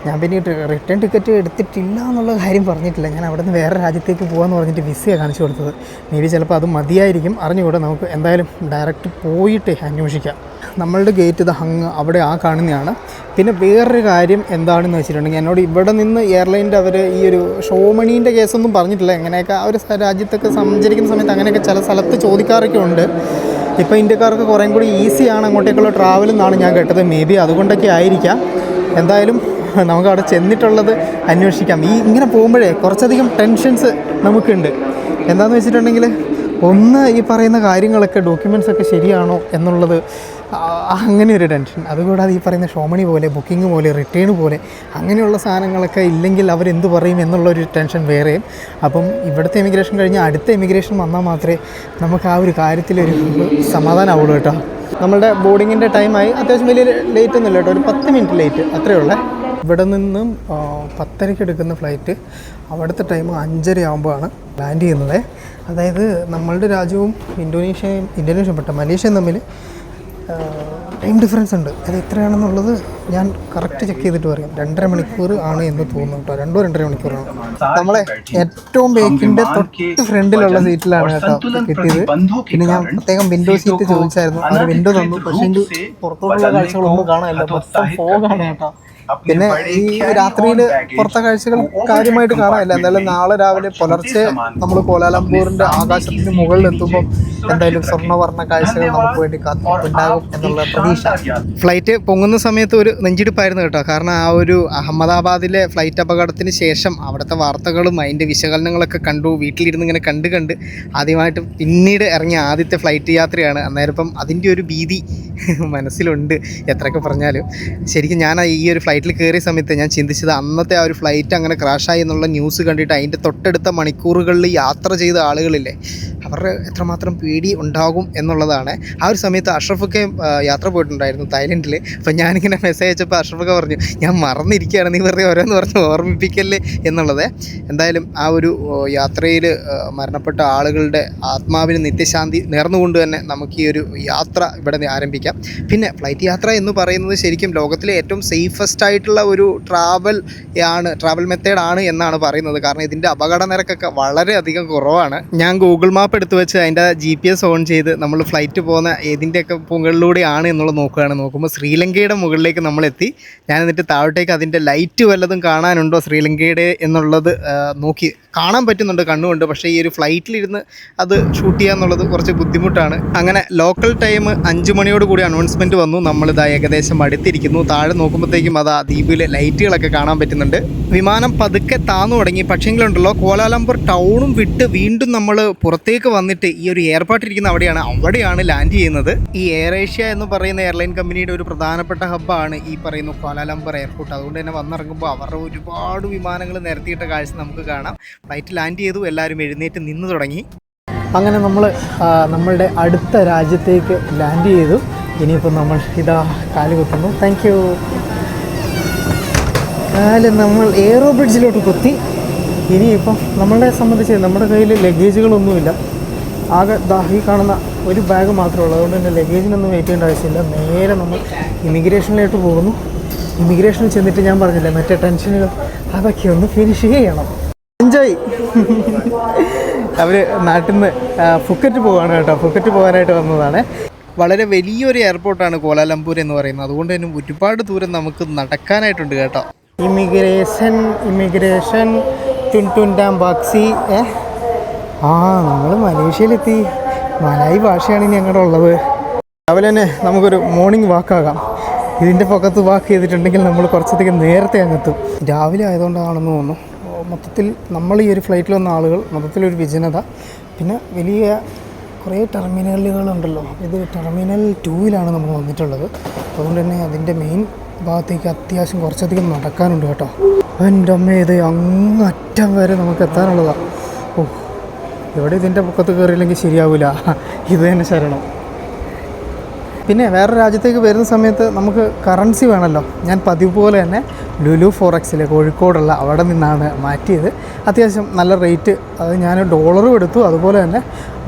ഞാൻ പിന്നെ റിട്ടേൺ ടിക്കറ്റ് എടുത്തിട്ടില്ല എന്നുള്ള കാര്യം പറഞ്ഞിട്ടില്ല. ഞാൻ അവിടെ നിന്ന് വേറെ രാജ്യത്തേക്ക് പോകാമെന്ന് പറഞ്ഞിട്ട് വിസയാണ് കാണിച്ചു കൊടുത്തത്. മേ ബി ചിലപ്പോൾ അത് മതിയായിരിക്കും, അറിഞ്ഞുകൂടെ. നമുക്ക് എന്തായാലും ഡയറക്റ്റ് പോയിട്ട് അന്വേഷിക്കാം. നമ്മളുടെ ഗേറ്റ് ഇത് അവിടെ കാണുന്നതാണ്. പിന്നെ വേറൊരു കാര്യം എന്താണെന്ന് വെച്ചിട്ടുണ്ടെങ്കിൽ, എന്നോട് ഇവിടെ നിന്ന് എയർലൈൻ്റെ അവർ ഈ ഒരു ഷോമണീൻ്റെ കേസൊന്നും പറഞ്ഞിട്ടില്ല. എങ്ങനെയൊക്കെ ആ ഒരു രാജ്യത്തൊക്കെ സഞ്ചരിക്കുന്ന സമയത്ത് അങ്ങനെയൊക്കെ ചില സ്ഥലത്ത് ചോദിക്കാറൊക്കെ ഉണ്ട്. ഇപ്പോൾ ഇന്ത്യക്കാർക്ക് കുറേം കൂടി ഈസിയാണ് അങ്ങോട്ടേക്കുള്ള ട്രാവൽ എന്നാണ് ഞാൻ കേട്ടത്. മേ ബി അതുകൊണ്ടൊക്കെ ആയിരിക്കാം. എന്തായാലും നമുക്ക് അവിടെ ചെന്നിട്ടുള്ളത് അന്വേഷിക്കാം. ഇങ്ങനെ പോകുമ്പോഴേ കുറച്ചധികം ടെൻഷൻസ് നമുക്കുണ്ട്. എന്താണെന്ന് വെച്ചിട്ടുണ്ടെങ്കിൽ, ഒന്ന് ഈ പറയുന്ന കാര്യങ്ങളൊക്കെ ഡോക്യുമെൻറ്റ്സൊക്കെ ശരിയാണോ എന്നുള്ളത്, അങ്ങനെ ഒരു ടെൻഷൻ. അതുകൂടാതെ ഈ പറയുന്ന ഷോമണി പോലെ, ബുക്കിംഗ് പോലെ, റിട്ടേൺ പോലെ അങ്ങനെയുള്ള സാധനങ്ങളൊക്കെ ഇല്ലെങ്കിൽ അവരെന്ത് പറയും എന്നുള്ളൊരു ടെൻഷൻ വേറെയും. അപ്പം ഇവിടുത്തെ ഇമിഗ്രേഷൻ കഴിഞ്ഞ് അടുത്ത ഇമിഗ്രേഷൻ വന്നാൽ മാത്രമേ നമുക്ക് ആ ഒരു കാര്യത്തിലൊരു സമാധാനമാവുള്ളൂ കേട്ടോ. നമ്മളുടെ ബോർഡിങ്ങിൻ്റെ ടൈമായി. അത്യാവശ്യം വലിയ ലേറ്റ് ഒന്നുമില്ല കേട്ടോ, ഒരു 10 മിനിറ്റ് ലേറ്റ് അത്രയേ ഉള്ളേ. ഇവിടെ നിന്നും 10:30 എടുക്കുന്ന ഫ്ലൈറ്റ് അവിടുത്തെ ടൈം 5:30 ആകുമ്പോഴാണ് ലാൻഡ് ചെയ്യുന്നത്. അതായത് നമ്മളുടെ രാജ്യവും ഇന്തോനേഷ്യ മലേഷ്യയും തമ്മിൽ ടൈം ഡിഫറൻസ് ഉണ്ട്. അത് എത്രയാണെന്നുള്ളത് ഞാൻ കറക്റ്റ് ചെക്ക് ചെയ്തിട്ട് പറയാം. 2.5 മണിക്കൂർ ആണ് എന്ന് തോന്നുന്നു കേട്ടോ. 2-2.5 മണിക്കൂറാണ്. നമ്മളെ ഏറ്റവും ബേക്കിൻ്റെ തൊട്ട് ഫ്രണ്ടിലുള്ള സീറ്റിലാണ് കേട്ടോ കിട്ടിയത്. പിന്നെ ഞാൻ പ്രത്യേകം വിൻഡോ സീറ്റ് ചോദിച്ചായിരുന്നു. അവർ വിൻഡോ തന്നു. പക്ഷേ പുറത്തോട്ടുള്ള കാഴ്ചകളൊന്നും കാണാനില്ല, മൊത്തം ഫോഗാണ് കേട്ടോ. പിന്നെ ഈ രാത്രിയിൽ പുറത്തെ കാഴ്ചകൾ കാര്യമായിട്ട് കാണാനില്ല. എന്തായാലും നാളെ രാവിലെ പുലർച്ചെ നമ്മൾ കോലാലംപൂരിൻ്റെ ആകാശത്തിന് മുകളിൽ എത്തുമ്പോൾ എന്തായാലും സ്വർണ്ണവർണ്ണ കാഴ്ചകൾ നമുക്ക് വേണ്ടി കാത്തുണ്ടാകും എന്നുള്ള പ്രതീക്ഷ. ഫ്ലൈറ്റ് പൊങ്ങുന്ന സമയത്ത് ഒരു നെഞ്ചിടിപ്പായിരുന്നു കേട്ടോ. കാരണം ആ ഒരു അഹമ്മദാബാദിലെ ഫ്ലൈറ്റ് അപകടത്തിന് ശേഷം അവിടുത്തെ വാർത്തകളും അതിൻ്റെ വിശകലനങ്ങളൊക്കെ കണ്ടു. വീട്ടിലിരുന്ന് ഇങ്ങനെ കണ്ട് ആദ്യമായിട്ട് പിന്നീട് ഇറങ്ങിയ ആദ്യത്തെ ഫ്ലൈറ്റ് യാത്രയാണ്. അന്നേരം ഇപ്പം അതിൻ്റെ ഒരു ഭീതി മനസ്സിലുണ്ട്. എത്രയൊക്കെ പറഞ്ഞാലും ശരിക്കും ഞാൻ ഈ ഒരു ഫ്ലൈറ്റിൽ കയറിയ സമയത്ത് ഞാൻ ചിന്തിച്ചത്, അന്നത്തെ ആ ഒരു ഫ്ലൈറ്റ് അങ്ങനെ ക്രാഷായി എന്നുള്ള ന്യൂസ് കണ്ടിട്ട് അതിൻ്റെ തൊട്ടടുത്ത മണിക്കൂറുകളിൽ യാത്ര ചെയ്ത ആളുകളില്ലേ, അവരുടെ എത്രമാത്രം പേടി ഉണ്ടാകും എന്നുള്ളതാണ്. ആ ഒരു സമയത്ത് അഷ്റഫൊക്കെ യാത്ര പോയിട്ടുണ്ടായിരുന്നു തായ്ലൻഡിൽ. അപ്പം ഞാനിങ്ങനെ മെസ്സേജ് അയച്ചപ്പോൾ അഷ്റഫൊക്കെ പറഞ്ഞു, ഞാൻ മറന്നിരിക്കുകയാണ്, നീ വെറുതെ ഓരോന്ന് പറഞ്ഞ് ഓർമ്മിപ്പിക്കല്ലേ എന്നുള്ളത്. എന്തായാലും ആ ഒരു യാത്രയിൽ മരണപ്പെട്ട ആളുകളുടെ ആത്മാവിന് നിത്യശാന്തി നേർന്നുകൊണ്ട് തന്നെ നമുക്ക് ഈ ഒരു യാത്ര ഇവിടെ ആരംഭിക്കാം. പിന്നെ ഫ്ലൈറ്റ് യാത്ര എന്ന് പറയുന്നത് ശരിക്കും ലോകത്തിലെ ഏറ്റവും സേഫസ്റ്റ് ആയിട്ടുള്ള ഒരു ട്രാവൽ മെത്തേഡാണ് എന്നാണ് പറയുന്നത്. കാരണം ഇതിൻ്റെ അപകട നിരക്കൊക്കെ വളരെയധികം കുറവാണ്. ഞാൻ ഗൂഗിൾ മാപ്പ് എടുത്ത് വെച്ച് അതിൻ്റെ GPS ഓൺ ചെയ്ത് നമ്മൾ ഫ്ലൈറ്റ് പോകുന്ന ഏതിൻ്റെയൊക്കെ മുകളിലൂടെയാണ് എന്നുള്ളത് നോക്കുമ്പോൾ ശ്രീലങ്കയുടെ മുകളിലേക്ക് നമ്മളെത്തി. ഞാൻ എന്നിട്ട് താഴോട്ടേക്ക് അതിൻ്റെ ലൈറ്റ് വല്ലതും കാണാനുണ്ടോ ശ്രീലങ്കയുടെ എന്നുള്ളത് നോക്കി. കാണാൻ പറ്റുന്നുണ്ട് കണ്ണുകൊണ്ട്. പക്ഷേ ഈ ഒരു ഫ്ലൈറ്റിലിരുന്ന് അത് ഷൂട്ട് ചെയ്യുക എന്നുള്ളത് കുറച്ച് ബുദ്ധിമുട്ടാണ്. അങ്ങനെ ലോക്കൽ ടൈം 5 മണിയോട് കൂടി അനൗൺസ്മെൻറ്റ് വന്നു. നമ്മളിതാ ഏകദേശം അടുത്തിരിക്കുന്നു. താഴെ നോക്കുമ്പോഴത്തേക്കും അത് ആ ദ്വീപിലെ ലൈറ്റുകളൊക്കെ കാണാൻ പറ്റുന്നുണ്ട്. വിമാനം പതുക്കെ താന്നു തുടങ്ങി. പക്ഷേങ്കിലുണ്ടല്ലോ, കോലാലംപൂർ ടൗണും വിട്ട് വീണ്ടും നമ്മൾ പുറത്തേക്ക് വന്നിട്ട് ഈ ഒരു എയർപോർട്ടിരിക്കുന്ന അവിടെയാണ് ലാൻഡ് ചെയ്യുന്നത്. ഈ എയർ ഏഷ്യ എന്ന് പറയുന്ന എയർലൈൻ കമ്പനിയുടെ ഒരു പ്രധാനപ്പെട്ട ഹബ്ബാണ് ഈ പറയുന്ന കോലാലംപൂർ എയർപോർട്ട്. അതുകൊണ്ട് തന്നെ വന്നിറങ്ങുമ്പോൾ അവരുടെ ഒരുപാട് വിമാനങ്ങൾ നിരത്തിയിട്ട കാഴ്ച നമുക്ക് കാണാം. ഫ്ലൈറ്റ് ലാൻഡ് ചെയ്തു, എല്ലാവരും എഴുന്നേറ്റ് നിന്ന് തുടങ്ങി. അങ്ങനെ നമ്മളുടെ അടുത്ത രാജ്യത്തേക്ക് ലാൻഡ് ചെയ്തു. ഇനിയിപ്പോൾ നമ്മൾ ഇതാ കാല് കുത്തുന്നു. Thank you. കാല് നമ്മൾ എയറോ ബ്രിഡ്ജിലോട്ട് കുത്തി. ഇനിയിപ്പം നമ്മളെ സംബന്ധിച്ച് നമ്മുടെ കയ്യിൽ ലഗേജുകളൊന്നുമില്ല. ആകെ ഈ കാണുന്ന ഒരു ബാഗ് മാത്രമേ ഉള്ളൂ. അതുകൊണ്ട് തന്നെ ലഗേജിനൊന്നും വെയിറ്റ് ചെയ്യേണ്ട ആവശ്യമില്ല. നേരെ നമ്മൾ ഇമിഗ്രേഷനിലോട്ട് പോകുന്നു. ഇമിഗ്രേഷനിൽ ചെന്നിട്ട് ഞാൻ പറഞ്ഞില്ലേ, മറ്റേ ടെൻഷനുകൾ അതൊക്കെ ഒന്ന് ഫിനിഷ് ചെയ്യണം. എൻജോയ്. അവർ നാട്ടിൽ നിന്ന് ഫുക്കറ്റ് പോവുകയാണ് കേട്ടോ. ഫുക്കറ്റ് പോകാനായിട്ട് വന്നതാണ്. വളരെ വലിയൊരു എയർപോർട്ടാണ് കോലാലംപൂർ എന്ന് പറയുന്നത്. അതുകൊണ്ട് തന്നെ ഒരുപാട് ദൂരം നമുക്ക് നടക്കാനായിട്ടുണ്ട് കേട്ടോ. ഇമിഗ്രേഷൻ ടുൻടാം ബാക്സി. നമ്മൾ മലേഷ്യയിലെത്തി. മലായി ഭാഷയാണ് ഇനി ഞങ്ങളുടെ ഉള്ളത്. രാവിലെ തന്നെ നമുക്കൊരു മോർണിംഗ് വാക്കാകാം. ഇതിൻ്റെ പുറത്ത് വാക്ക് ചെയ്തിട്ടുണ്ടെങ്കിൽ നമ്മൾ കുറച്ചധികം നേരത്തെ അങ്ങെത്തും. രാവിലെ ആയതുകൊണ്ടാണെന്ന് തോന്നുന്നു. മൊത്തത്തിൽ നമ്മൾ ഈ ഒരു ഫ്ലൈറ്റിൽ വന്ന ആളുകൾ മൊത്തത്തിലൊരു വിജനത. പിന്നെ വലിയ കുറേ ടെർമിനലുകളുണ്ടല്ലോ. ഇത് ടെർമിനൽ 2-ലാണ് നമ്മൾ വന്നിട്ടുള്ളത്. അതുകൊണ്ട് തന്നെ അതിൻ്റെ മെയിൻ ഭാഗത്തേക്ക് അത്യാവശ്യം കുറച്ചധികം നടക്കാനുണ്ട് കേട്ടോ. എൻ്റെ അമ്മ, ഇത് അങ്ങറ്റം വരെ നമുക്ക് എത്താനുള്ളതാണ്. ഓ, ഇവിടെ ഇതിൻ്റെ പൊക്കത്ത് കയറിയില്ലെങ്കിൽ ശരിയാവില്ല. ഇത് തന്നെ ശരണം. പിന്നെ വേറെ രാജ്യത്തേക്ക് വരുന്ന സമയത്ത് നമുക്ക് കറൻസി വേണമല്ലോ. ഞാൻ പതിവ് പോലെ തന്നെ ലുലു ഫോറക്സിലെ കോഴിക്കോടുള്ള അവിടെ നിന്നാണ് മാറ്റിയത്. അത്യാവശ്യം നല്ല റേറ്റ്. അത് ഞാൻ ഡോളറും എടുത്തു, അതുപോലെ തന്നെ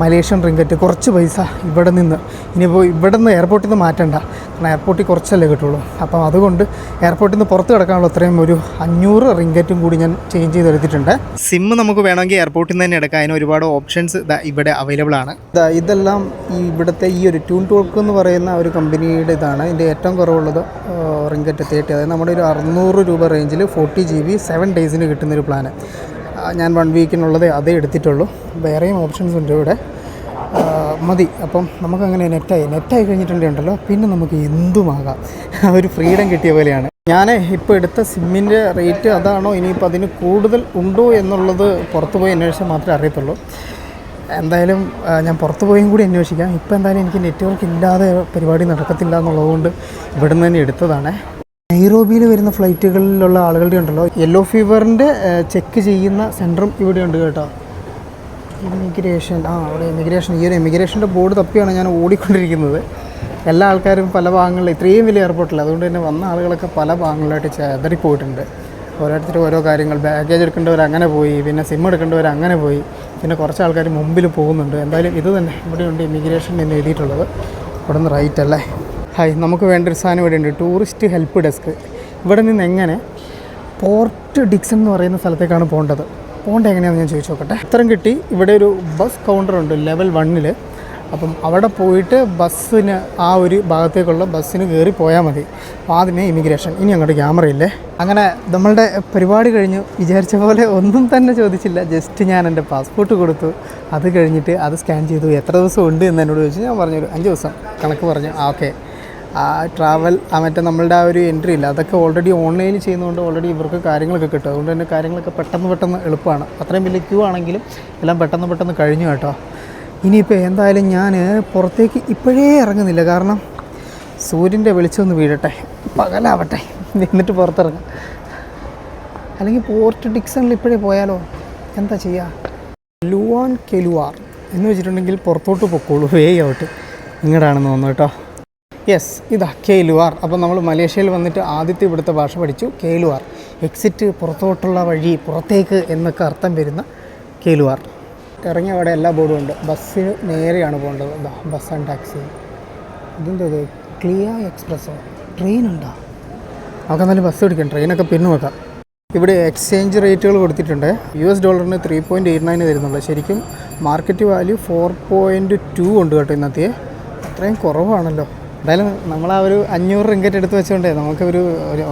മലേഷ്യൻ റിങ്കറ്റ്, കുറച്ച് പൈസ ഇവിടെ നിന്ന്. ഇനിയിപ്പോൾ ഇവിടെ നിന്ന് എയർപോർട്ടിൽ നിന്ന് മാറ്റണ്ട, കാരണം എയർപോർട്ടിൽ കുറച്ചല്ലേ കിട്ടുള്ളൂ. അപ്പം അതുകൊണ്ട് എയർപോർട്ടിൽ നിന്ന് പുറത്ത് കിടക്കാനുള്ള അത്രയും ഒരു 500 റിങ്കറ്റും കൂടി ഞാൻ ചേഞ്ച് ചെയ്തെടുത്തിട്ടുണ്ട്. സിം നമുക്ക് വേണമെങ്കിൽ എയർപോർട്ടിൽ നിന്ന് തന്നെ എടുക്കാം. അതിന് ഒരുപാട് ഓപ്ഷൻസ് ഇവിടെ അവൈലബിൾ ആണ്. ഇതെല്ലാം ഈ ഇവിടുത്തെ ഈ ഒരു ട്യൂൺ ടോക്ക് എന്ന് പറയുന്ന ഒരു കമ്പനിയുടെ ഇതാണ്. ഇതിൻ്റെ ഏറ്റവും കുറവുള്ളത് റിങ്കറ്റ് 30. അതായത് നമ്മുടെ ഒരു 600 രൂപ റേഞ്ചിൽ 40 GB 7 ഡേയ്സിന് കിട്ടുന്നൊരു പ്ലാന്. ഞാൻ 1 വീക്കിനുള്ളത് അതേ എടുത്തിട്ടുള്ളൂ. വേറെയും ഓപ്ഷൻസ് ഉണ്ട് ഇവിടെ, മതി. അപ്പം നമുക്കങ്ങനെ നെറ്റായി കഴിഞ്ഞിട്ടുണ്ടല്ലോ, പിന്നെ നമുക്ക് എന്തുമാകാം. ഒരു ഫ്രീഡം കിട്ടിയ പോലെയാണ്. ഞാൻ ഇപ്പോൾ എടുത്ത സിമ്മിൻ്റെ റേറ്റ് അതാണോ, ഇനിയിപ്പോൾ അതിന് കൂടുതൽ ഉണ്ടോ എന്നുള്ളത് പുറത്ത് പോയി അന്വേഷിച്ചാൽ മാത്രമേ അറിയത്തുള്ളൂ. എന്തായാലും ഞാൻ പുറത്ത് പോയും കൂടി അന്വേഷിക്കാം. ഇപ്പോൾ എന്തായാലും എനിക്ക് നെറ്റ്വർക്ക് ഇല്ലാതെ പരിപാടി നടക്കത്തില്ല എന്നുള്ളതുകൊണ്ട് ഇവിടെ നിന്ന് തന്നെ എടുത്തതാണ്. നൈറോബിയിൽ വരുന്ന ഫ്ലൈറ്റുകളിലുള്ള ആളുകളുടെ ഉണ്ടല്ലോ, യെല്ലോ ഫീവറിൻ്റെ ചെക്ക് ചെയ്യുന്ന സെൻറ്ററും ഇവിടെയുണ്ട് കേട്ടോ. ഇമിഗ്രേഷൻ, അവിടെ ഇമിഗ്രേഷൻ, ഈ ഒരു ഇമിഗ്രേഷൻ്റെ ബോർഡ് തപ്പിയാണ് ഞാൻ ഓടിക്കൊണ്ടിരിക്കുന്നത്. എല്ലാ ആൾക്കാരും പല ഭാഗങ്ങളിൽ, ഇത്രയും വലിയ എയർപോർട്ടില്ല, അതുകൊണ്ട് തന്നെ വന്ന ആളുകളൊക്കെ പല ഭാഗങ്ങളിലായിട്ട് ചെതറിപ്പോയിട്ടുണ്ട്. ഓരോരുത്തർ ഓരോ കാര്യങ്ങൾ, ബാഗേജ് എടുക്കേണ്ടവർ അങ്ങനെ പോയി, പിന്നെ സിം എടുക്കേണ്ടവർ അങ്ങനെ പോയി, പിന്നെ കുറച്ച് ആൾക്കാർ മുമ്പിൽ പോകുന്നുണ്ട്. എന്തായാലും ഇത് തന്നെ ഇവിടെയുണ്ട് ഇമിഗ്രേഷൻ എന്ന് എഴുതിയിട്ടുള്ളത്. ഇവിടെ നിന്ന് റൈറ്റ് അല്ലേ. ഹായ്, നമുക്ക് വേണ്ടൊരു സാധനം ഇവിടെ ഉണ്ട്, ടൂറിസ്റ്റ് ഹെൽപ്പ് ഡെസ്ക്. ഇവിടെ നിന്ന് എങ്ങനെ പോർട്ട് ഡിക്സൺ എന്ന് പറയുന്ന സ്ഥലത്തേക്കാണ് പോകേണ്ടത്. എങ്ങനെയാണെന്ന് ഞാൻ ചോദിച്ചു നോക്കട്ടെ. ഉത്തരം കിട്ടി. ഇവിടെ ഒരു ബസ് കൗണ്ടറുണ്ട് ലെവൽ 1-ൽ. അപ്പം അവിടെ പോയിട്ട് ബസ്സിന് ആ ഒരു ഭാഗത്തേക്കുള്ള ബസ്സിന് കയറി പോയാൽ മതി. അപ്പോൾ ആദ്യമേ ഇമിഗ്രേഷൻ, ഇനി അങ്ങോട്ട് ക്യാമറയില്ലേ. അങ്ങനെ നമ്മളുടെ പരിപാടി കഴിഞ്ഞു. വിചാരിച്ച പോലെ ഒന്നും തന്നെ ചോദിച്ചില്ല. ജസ്റ്റ് ഞാൻ എൻ്റെ പാസ്പോർട്ട് കൊടുത്തു. അത് കഴിഞ്ഞിട്ട് അത് സ്കാൻ ചെയ്തു. എത്ര ദിവസം ഉണ്ട് എന്ന് എന്നോട് ചോദിച്ചു. ഞാൻ പറഞ്ഞൊരു 5 ദിവസം കണക്ക് പറഞ്ഞു. ഓക്കെ. ആ ട്രാവൽ മറ്റേ നമ്മളുടെ ആ ഒരു എൻട്രി ഇല്ല, അതൊക്കെ ഓൾറെഡി ഓൺലൈനിൽ ചെയ്യുന്നതുകൊണ്ട് ഓൾറെഡി ഇവർക്ക് കാര്യങ്ങളൊക്കെ കിട്ടും. അതുകൊണ്ട് തന്നെ കാര്യങ്ങളൊക്കെ പെട്ടെന്ന് എളുപ്പമാണ്. അത്രയും വലിയ ക്യൂ ആണെങ്കിലും എല്ലാം പെട്ടെന്ന് കഴിഞ്ഞു കേട്ടോ. ഇനിയിപ്പോൾ എന്തായാലും ഞാൻ പുറത്തേക്ക് ഇപ്പോഴേ ഇറങ്ങുന്നില്ല, കാരണം സൂര്യൻ്റെ വെളിച്ചമൊന്ന് വീഴട്ടെ, പകലാവട്ടെ, എന്നിട്ട് പുറത്തിറങ്ങാം. അല്ലെങ്കിൽ പോർട്ട് ഡിക്സണിൽ ഇപ്പോഴേ പോയാലോ, എന്താ ചെയ്യുക. ലുവാൻ കെലുവാർ എന്ന് വെച്ചിട്ടുണ്ടെങ്കിൽ പുറത്തോട്ട് പൊക്കോളൂ, വേ ഔട്ട്. ഇങ്ങോട്ടാണെന്ന് തോന്നുന്നു കേട്ടോ. യെസ്, ഇതാ കെലുവാർ. അപ്പോൾ നമ്മൾ മലേഷ്യയിൽ വന്നിട്ട് ആദ്യത്തെ ഇവിടുത്തെ ഭാഷ പഠിച്ചു. കെലുവാർ എക്സിറ്റ്, പുറത്തോട്ടുള്ള വഴി, പുറത്തേക്ക് എന്നൊക്കെ അർത്ഥം വരുന്ന കെലുവാർ. ഇറങ്ങിയ അവിടെ എല്ലാ ബോർഡും ഉണ്ട്. ബസ്സിന് നേരെയാണ് പോകേണ്ടത്. എന്താ ബസ് ആൻഡ് ടാക്സി. ഇതെന്തത് ക്ലിയ എക്സ്പ്രസ്സോ, ട്രെയിനുണ്ടോ? നമുക്ക് എന്നാലും ബസ് പിടിക്കാം, ട്രെയിനൊക്കെ പിന്നെ നോക്കാം. ഇവിടെ എക്സ്ചേഞ്ച് റേറ്റുകൾ കൊടുത്തിട്ടുണ്ട്. US ഡോളറിന് 3.89 തരുന്നുള്ളൂ. ശരിക്കും മാർക്കറ്റ് വാല്യൂ 4.2 ഉണ്ട് കേട്ടോ ഇന്നത്തെ. അത്രയും കുറവാണല്ലോ. എന്തായാലും നമ്മൾ ആ ഒരു 500 റിങ്കറ്റ് എടുത്ത് വെച്ചുകൊണ്ടേ നമുക്ക് ഒരു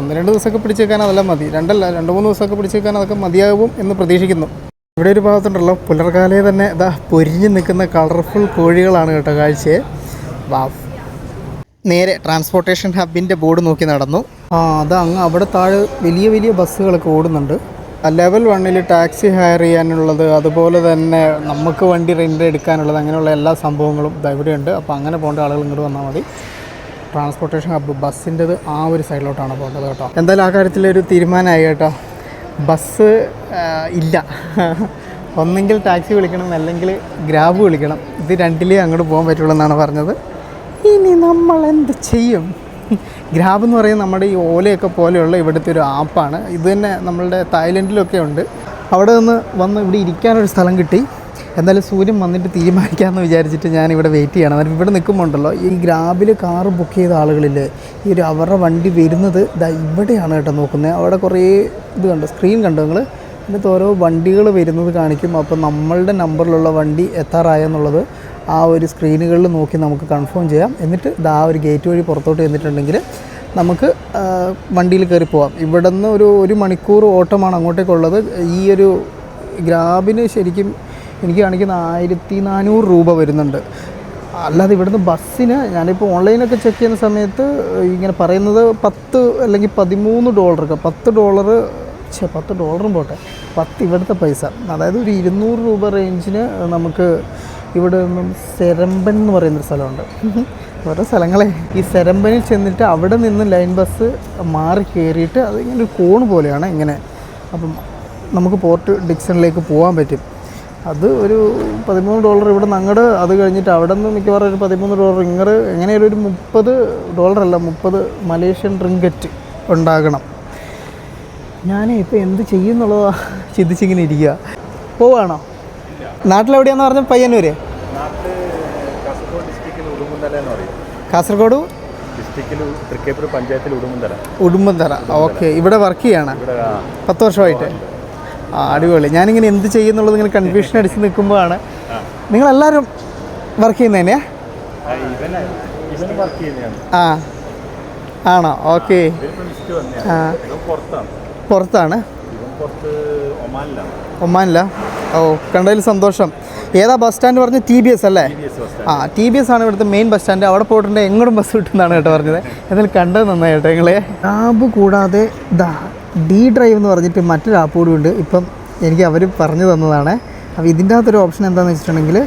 1-2 ദിവസമൊക്കെ പിടിച്ച് വെക്കാൻ അതെല്ലാം മതി. 2-3 ദിവസമൊക്കെ പിടിച്ച് വെക്കാൻ അതൊക്കെ മതിയാകും എന്ന് പ്രതീക്ഷിക്കുന്നു. ഇവിടെ ഒരു ഭാഗത്തുണ്ടല്ലോ, പുലർക്കാലേ തന്നെ ഇതാ പൊരിഞ്ഞ് നിൽക്കുന്ന കളർഫുൾ കോഴികളാണ് കേട്ടോ കാഴ്ചയെ. വാവ്. നേരെ ട്രാൻസ്പോർട്ടേഷൻ ഹബിൻ്റെ ബോർഡ് നോക്കി നടന്നു. അത് അങ്ങ് അവിടെ താഴെ വലിയ ബസ്സുകളൊക്കെ ഓടുന്നുണ്ട്. ലെവൽ 1-ൽ ടാക്സി ഹയർ ചെയ്യാനുള്ളത്, അതുപോലെ തന്നെ നമുക്ക് വണ്ടി റെൻ്റ് എടുക്കാനുള്ളത്, അങ്ങനെയുള്ള എല്ലാ സംഭവങ്ങളും ഇവിടെയുണ്ട്. അപ്പോൾ അങ്ങനെ പോകേണ്ട ആളുകൾ ഇങ്ങോട്ട് വന്നാൽ മതി. ട്രാൻസ്പോർട്ടേഷൻ ഹബ്ബ് ബസ്സിൻ്റെത് ആ ഒരു സൈഡിലോട്ടാണ് പോകേണ്ടത് കേട്ടോ. എന്തായാലും ആ കാര്യത്തിലൊരു തീരുമാനമായി കേട്ടോ. ബസ് ഇല്ല, ഒന്നെങ്കിൽ ടാക്സി വിളിക്കണം, അല്ലെങ്കിൽ ഗ്രാബ് വിളിക്കണം. ഇത് രണ്ടിലേ അങ്ങോട്ട് പോകാൻ പറ്റുള്ളൂ എന്നാണ് പറഞ്ഞത്. ഇനി നമ്മൾ എന്ത് ചെയ്യും? ഗ്രാബ് എന്ന് പറയുന്നത് നമ്മുടെ ഈ ഓലയൊക്കെ പോലെയുള്ള ഇവിടുത്തെ ഒരു ആപ്പാണ്. ഇത് തന്നെ നമ്മളുടെ തായ്ലൻഡിലൊക്കെ ഉണ്ട്. അവിടെ നിന്ന് ഇവിടെ ഇരിക്കാനൊരു സ്ഥലം കിട്ടി. എന്തായാലും സൂര്യൻ വന്നിട്ട് തീരുമാനിക്കാമെന്ന് വിചാരിച്ചിട്ട് ഞാനിവിടെ വെയിറ്റ് ചെയ്യണം. എന്നിട്ട് ഇവിടെ നിൽക്കുമ്പോണ്ടല്ലോ, ഈ ഗ്രാബിൽ കാറ് ബുക്ക് ചെയ്ത ആളുകളില്ലേ, ഈ ഒരു അവരുടെ വണ്ടി വരുന്നത് ഇവിടെയാണ് കേട്ടോ നോക്കുന്നത്. അവിടെ കുറേ ഇത് കണ്ടോ, സ്ക്രീൻ കണ്ടോ നിങ്ങൾ? എന്നിട്ട് ഓരോ വണ്ടികൾ വരുന്നത് കാണിക്കും. അപ്പോൾ നമ്മളുടെ നമ്പറിലുള്ള വണ്ടി എത്താറായെന്നുള്ളത് ആ ഒരു സ്ക്രീനുകളിൽ നോക്കി നമുക്ക് കൺഫേം ചെയ്യാം. എന്നിട്ട് ആ ഒരു ഗേറ്റ് വഴി പുറത്തോട്ട് ചെന്നിട്ടുണ്ടെങ്കിൽ നമുക്ക് വണ്ടിയിൽ കയറി പോവാം. ഇവിടെ നിന്ന് ഒരു മണിക്കൂർ ഓട്ടമാണ് അങ്ങോട്ടേക്കുള്ളത്. ഈ ഒരു ഗ്രാബിന് ശരിക്കും എനിക്ക് കാണിക്കുന്ന 1400 രൂപ വരുന്നുണ്ട്. അല്ലാതെ ഇവിടുന്ന് ബസ്സിന് ഞാനിപ്പോൾ ഓൺലൈനൊക്കെ ചെക്ക് ചെയ്യുന്ന സമയത്ത് ഇങ്ങനെ പറയുന്നത് $10 അല്ലെങ്കിൽ $13 $10 $10 പോട്ടെ 10 ഇവിടുത്തെ പൈസ, അതായത് ഒരു 200 രൂപ റേഞ്ചിന് നമുക്ക് ഇവിടെ നിന്നും സെരമ്പൻ എന്ന് പറയുന്നൊരു സ്ഥലമുണ്ട്. ഓരോ സ്ഥലങ്ങളെ ഈ സെരമ്പനിൽ ചെന്നിട്ട് അവിടെ നിന്ന് ലൈൻ ബസ് മാറി കയറിയിട്ട് അതിങ്ങനെ ഒരു കോൺ പോലെയാണ് ഇങ്ങനെ, അപ്പം നമുക്ക് പോർട്ട് ഡിക്സണിലേക്ക് പോകാൻ പറ്റും. അത് ഒരു $13 ഇവിടെ നിന്ന് അങ്ങോട്ട്, അത് കഴിഞ്ഞിട്ട് അവിടെ നിന്ന് മിക്കവാറും ഒരു $13 ഇങ്ങോട്ട്, എങ്ങനെയൊരു $30 അല്ല 30 മലേഷ്യൻ റിങ്കറ്റ് ഉണ്ടാകണം. ഞാൻ ഇപ്പോൾ എന്ത് ചെയ്യുന്നുള്ളതാ ചിന്തിച്ചിങ്ങനെ ഇരിക്കുക. പോവാണോ? നാട്ടിലെവിടെയാണെന്ന് പറഞ്ഞ പയ്യന്നൂർ, കാസർഗോഡ് ഡിസ്ട്രിക്റ്റിൽ തൃക്കേപ്പൂർ പഞ്ചായത്തിൽ ഉടുമ്പന്തറ. ഓക്കെ, ഇവിടെ വർക്ക് ചെയ്യാണ് 10 വർഷമായിട്ട്. അടിപൊളി. ഞാനിങ്ങനെ എന്ത് ചെയ്യുന്നുള്ളത് ഇങ്ങനെ കൺഫ്യൂഷൻ അടിച്ച് നിൽക്കുമ്പോഴാണ് നിങ്ങളെല്ലാവരും വർക്ക് ചെയ്യുന്നതന്നെയാ? ആ ആണോ? ഓക്കെ. ആ പുറത്താണ്, ഒമാനില്ല. ഓ, കണ്ടതിൽ സന്തോഷം. ഏതാ ബസ് സ്റ്റാൻഡ് പറഞ്ഞ്? TBS അല്ലേ? ആ, TBS ആണ് ഇവിടുത്തെ മെയിൻ ബസ് സ്റ്റാൻഡ്. അവിടെ പോയിട്ടുണ്ടെങ്കിൽ എങ്ങോട്ടും ബസ് കിട്ടുന്നതാണ് കേട്ടോ പറഞ്ഞത്. എന്തായാലും കണ്ടത് നന്നായി കേട്ടോ നിങ്ങളെ. ആപ്പ് കൂടാതെ ഡി ഡ്രൈവ് എന്ന് പറഞ്ഞിട്ട് മറ്റൊരു ആപ്പ് കൂടി ഉണ്ട്. ഇപ്പം എനിക്ക് അവർ പറഞ്ഞു തന്നതാണ്. അപ്പോൾ ഇതിൻ്റെ അകത്തൊരു ഓപ്ഷൻ എന്താണെന്ന് വെച്ചിട്ടുണ്ടെങ്കിൽ,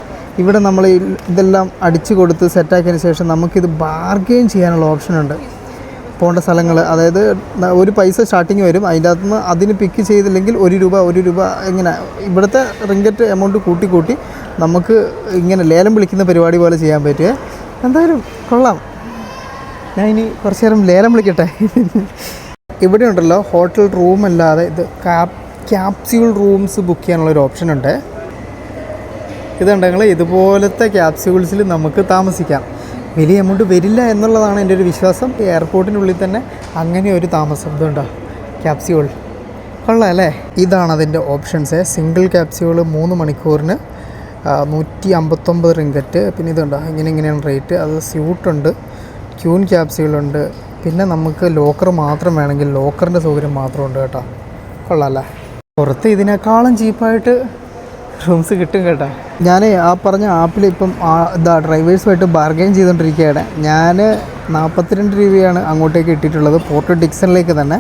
ഇവിടെ നമ്മൾ ഇതെല്ലാം അടിച്ചു കൊടുത്ത് സെറ്റാക്കിയതിന് ശേഷം നമുക്കിത് ബാർഗെയിൻ ചെയ്യാനുള്ള ഓപ്ഷനുണ്ട്. പോകേണ്ട സ്ഥലങ്ങൾ, അതായത് ഒരു പൈസ സ്റ്റാർട്ടിങ് വരും, അതിൻ്റെ അകത്തുനിന്ന് അതിന് പിക്ക് ചെയ്തില്ലെങ്കിൽ $1 ഇങ്ങനെ ഇവിടുത്തെ റിങ്കറ്റ് എമൗണ്ട് കൂട്ടി നമുക്ക് ഇങ്ങനെ ലേലം വിളിക്കുന്ന പരിപാടി പോലെ ചെയ്യാൻ പറ്റുമേ. എന്തായാലും കൊള്ളാം. ഞാൻ ഇനി കുറച്ച് നേരം ലേലം വിളിക്കട്ടെ. ഇവിടെ ഉണ്ടല്ലോ ഹോട്ടൽ റൂം അല്ലാതെ ഇത് ക്യാപ്സ്യൂൾ റൂംസ് ബുക്ക് ചെയ്യാനുള്ളൊരു ഓപ്ഷനുണ്ട്. ഇതുണ്ടെങ്കിൽ ഇതുപോലത്തെ ക്യാപ്സ്യൂൾസിൽ നമുക്ക് താമസിക്കാം. വലിയ എമൗണ്ട് വരില്ല എന്നുള്ളതാണ് എൻ്റെ ഒരു വിശ്വാസം. എയർപോർട്ടിനുള്ളിൽ തന്നെ അങ്ങനെ ഒരു താമസം. ഇതുണ്ടോ ക്യാപ്സ്യൂൾ, കൊള്ളാം അല്ലേ? ഇതാണ് അതിൻ്റെ ഓപ്ഷൻസ്. സിംഗിൾ ക്യാപ്സ്യൂൾ 3 മണിക്കൂറിന് 159 റിങ്കറ്റ്. പിന്നെ ഇതുണ്ടോ ഇങ്ങനെയാണ് റേറ്റ്. അത് സ്യൂട്ടുണ്ട്, ക്യൂൻ ക്യാപ്സ്യൂളുണ്ട്. പിന്നെ നമുക്ക് ലോക്കർ മാത്രം വേണമെങ്കിൽ ലോക്കറിൻ്റെ സൗകര്യം മാത്രമുണ്ട് കേട്ടോ. കൊള്ളാം അല്ലേ? പുറത്ത് ഇതിനേക്കാളും ചീപ്പായിട്ട് റൂംസ് കിട്ടും കേട്ടോ. ഞാൻ ആ പറഞ്ഞ ആപ്പിൽ ഇപ്പം ഡ്രൈവേഴ്സുമായിട്ട് ബാർഗെയിൻ ചെയ്തുകൊണ്ടിരിക്കുകയാണ്. ഞാൻ 42 രൂപയാണ് അങ്ങോട്ടേക്ക് ഇട്ടിട്ടുള്ളത്, പോർട്ട് ഡിക്സണിലേക്ക് തന്നെ.